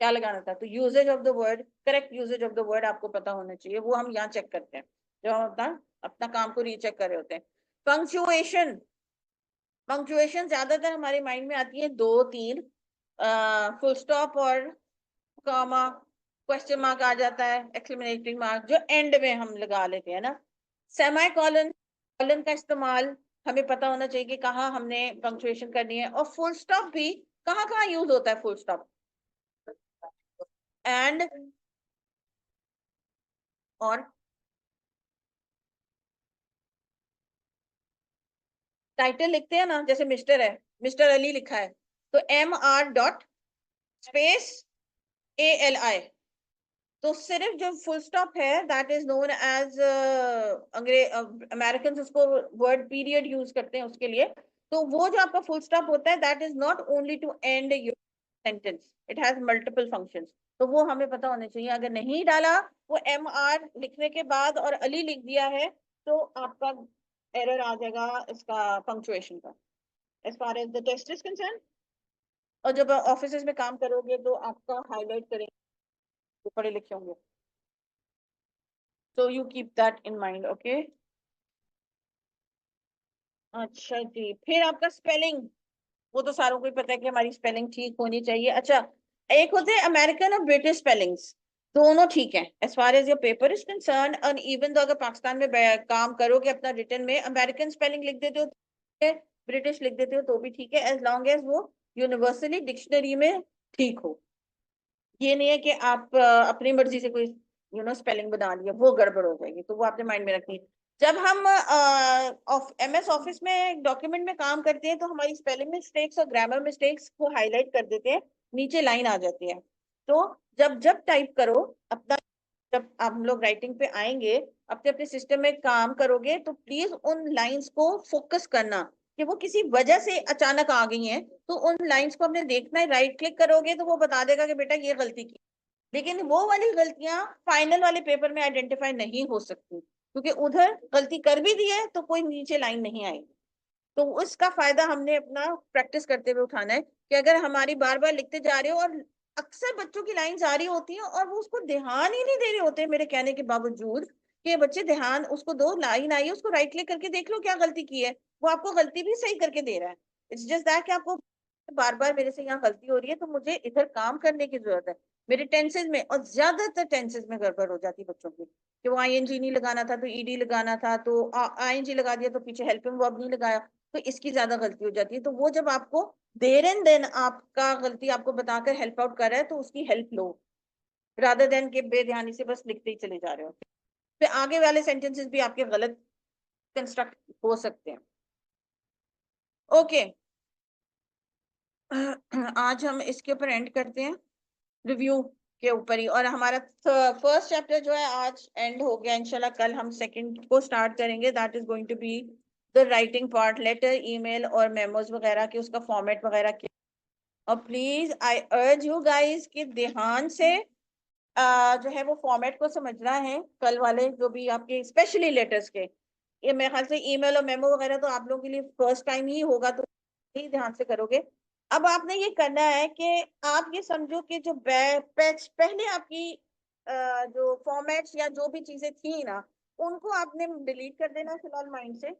S1: क्या लगाना था, तो usages of the word, correct usages of the word आपको पता होना चाहिए, वो हम यहाँ चेक करते हैं जब हम अपना अपना काम को रीचेक कर रहे होते हैं। पंक्चुएशन, पंक्चुएशन ज्यादातर हमारे माइंड में आती है दो तीन, फुल स्टॉप और कॉमा, क्वेश्चन मार्क आ जाता है, एक्सक्लेमेटरी मार्क जो एंड में हम लगा लेते हैं ना। सेमी कॉलन, कॉलन का इस्तेमाल हमें पता होना चाहिए कि कहाँ हमने पंक्चुएशन करनी है, और फुल स्टॉप भी कहाँ कहाँ यूज होता है फुल स्टॉप, एंड और टाइटल लिखते हैं ना, जैसे मिस्टर है, मिस्टर अली लिखा है, तो MR डॉट स्पेस ALI, तो सिर्फ जो फुल स्टॉप है that is known as, American उसको वर्ड पीरियड यूज करते हैं उसके लिए, तो वो जो आपका फुल स्टॉप होता है that is not only to end your sentence, it has multiple functions, तो वो हमें पता होना चाहिए। अगर नहीं डाला वो MR लिखने के बाद और अली लिख दिया है, तो आपका एरर आ जाएगा इसका पंक्चुएशन का, as far as the test is concern. और जब ऑफिस में काम करोगे तो आपका हाईलाइट करेंगे जो पढ़े लिखे होंगे, so you keep that in mind, okay। अच्छा जी, फिर आपका स्पेलिंग, वो तो सारों को ही पता है कि हमारी स्पेलिंग ठीक होनी चाहिए। अच्छा, एक होते हैं अमेरिकन और ब्रिटिश स्पेलिंग्स, दोनों ठीक है as far as your paper is concern, और इवन तो अगर पाकिस्तान में काम करोगे अपना रिटर्न में, अमेरिकन स्पेलिंग लिख देते हो ब्रिटिश लिख देते हो तो भी ठीक है, एज लॉन्ग एज वो यूनिवर्सली डिक्शनरी में ठीक हो। ये नहीं है कि आप अपनी मर्जी से कोई स्पेलिंग बना लिया, वो गड़बड़ हो जाएगी, तो वो आपने माइंड में रखनी है। जब हम MS ऑफिस में डॉक्यूमेंट में काम करते हैं तो हमारी स्पेलिंग मिस्टेक्स और ग्रामर मिस्टेक्स को हाईलाइट कर देते हैं, नीचे लाइन आ जाती है। तो जब जब टाइप करो अपना, जब आप हम लोग राइटिंग पे आएंगे, अपने अपने सिस्टम में काम करोगे, तो प्लीज उन लाइंस को फोकस करना कि वो किसी वजह से अचानक आ गई हैं, तो उन लाइंस को हमने देखना है, राइट क्लिक करोगे तो वो बता देगा कि बेटा ये गलती की, लेकिन वो वाली गलतियां फाइनल वाले पेपर में आइडेंटिफाई नहीं हो सकती, क्योंकि उधर गलती कर भी दी है तो कोई नीचे लाइन नहीं आएगी। तो उसका फायदा हमने अपना प्रैक्टिस करते हुए उठाना है कि अगर हमारी बार बार लिखते जा रहे हो, और अक्सर बच्चों की लाइन आ रही होती है और वो उसको ध्यान ही नहीं दे रहे होते मेरे कहने के बावजूद, कि बच्चे ध्यान उसको दो, लाइन आई है उसको राइट क्लिक करके देख लो क्या गलती की है, वो आपको गलती भी सही करके दे रहा है। इट्स जस्ट दैट कि आपको बार बार मेरे से यहाँ गलती हो रही है तो मुझे इधर काम करने की जरूरत है। मेरे टेंसेज में, और ज्यादातर टेंसेज में गड़बड़ हो जाती है बच्चों की, कि वो ING नहीं लगाना था तो ED लगाना था, तो ING लगा दिया तो पीछे हेल्पिंग वर्ब नहीं लगाया, तो इसकी ज्यादा गलती हो जाती है। तो वो जब आपको देर एंड देन आपका गलती आपको बताकर हेल्प आउट कर रहा है तो उसकी हेल्प लो, रादर देन के बेध्यानी से बस लिखते ही चले जा रहे हो, फिर आगे वाले सेंटेंसेस भी आपके गलत कंस्ट्रक्ट हो सकते हैं। ओके, आज हम इसके ऊपर एंड करते हैं, रिव्यू के ऊपर ही, और हमारा फर्स्ट चैप्टर जो है आज एंड हो गया। इंशाल्लाह कल हम सेकंड को स्टार्ट करेंगे, that is going to be the writing part, letter, email और मेमोज वगैरह के उसका फॉर्मेट वगैरह क्या। और please I urge you guys कि ध्यान से जो है वो फॉर्मेट को समझना है, कल वाले जो भी आपके स्पेशली लेटर्स के, ये मेरे ख्याल से ईमेल और मेमो वगैरह तो आप लोगों के लिए फर्स्ट टाइम ही होगा, तो ही ध्यान से करोगे। अब आपने ये करना है कि आप ये समझो कि जो पहले आपकी जो फॉर्मेट्स या जो भी चीजें थी ना, उनको आपने डिलीट कर देना फिलहाल माइंड से,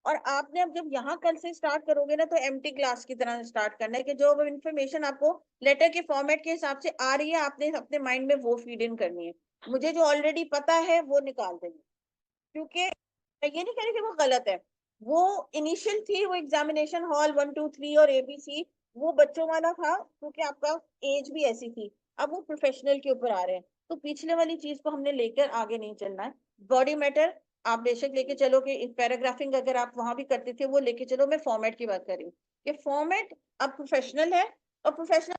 S1: और आपने अब जब यहाँ कल से स्टार्ट करोगे ना तो एम्प्टी क्लास की तरह स्टार्ट करना है, कि जो इन्फॉर्मेशन आपको लेटर के फॉर्मेट के हिसाब से आ रही है आपने अपने माइंड में वो फीड इन करनी है, मुझे जो ऑलरेडी पता है वो निकाल देनी, क्योंकि मैं ये नहीं कह रही कि वो गलत है, वो इनिशियल थी, वो एग्जामिनेशन हॉल 1 2 3 और ABC वो बच्चों वाला था, क्योंकि आपका एज भी ऐसी थी, अब वो प्रोफेशनल के ऊपर आ रहे हैं, तो पिछले वाली चीज को हमने लेकर आगे नहीं चलना है। बॉडी मैटर आप बेशक लेके चलो, कि पैराग्राफिंग अगर आप वहां भी करते थे वो लेके चलो, मैं फॉर्मेट की बात कर रही हूँ कि फॉर्मेट अब प्रोफेशनल है, और प्रोफेशनल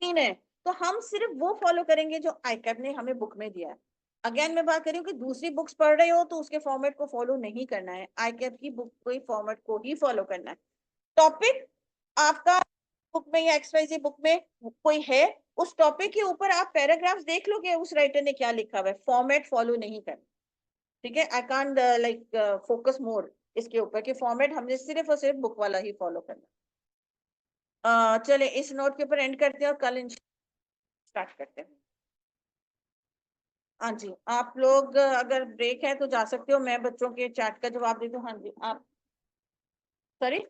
S1: तीन है, तो हम सिर्फ वो फॉलो करेंगे जो आईकैब ने हमें बुक में दिया है। अगेन मैं बात कर रही हूँ कि दूसरी बुक्स पढ़ रहे हो तो उसके फॉर्मेट को फॉलो नहीं करना है, आईकैब की बुक को फॉर्मेट को ही फॉलो करना है। टॉपिक आपका बुक में या XYZ बुक में कोई है, उस टॉपिक के ऊपर आप पैराग्राफ्स देख लो कि उस राइटर ने क्या लिखा हुआ है, फॉर्मेट फॉलो नहीं करना, ठीक है। I can't like focus more इसके ऊपर कि फॉर्मेट हमने सिर्फ और सिर्फ बुक वाला ही फॉलो करना। चले इस नोट के ऊपर एंड करते हैं, और कल स्टार्ट करते हैं। हाँ जी, आप लोग अगर ब्रेक है तो जा सकते हो, मैं बच्चों के चैट का जवाब दे दूं। हाँ जी, आप सॉरी,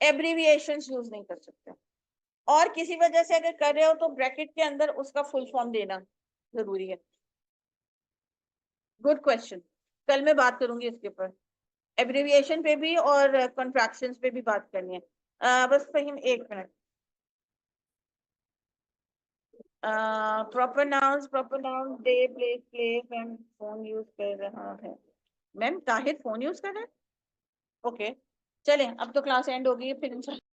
S1: एब्रीविएशंस यूज नहीं कर सकते, और किसी वजह से अगर कर रहे हो तो ब्रैकेट के अंदर उसका फुल फॉर्म देना जरूरी है। गुड क्वेश्चन, कल मैं बात करूंगी इसके ऊपर, एब्रीविएशन पे भी और कॉन्ट्रैक्शंस पे भी बात करनी है। बस फहीम एक minute. Proper noun day place place ma'am phone use कर रहा है। मैम ताहिर फोन यूज कर रहा है, ओके चलें अब तो क्लास एंड होगी फिर इंशाल्लाह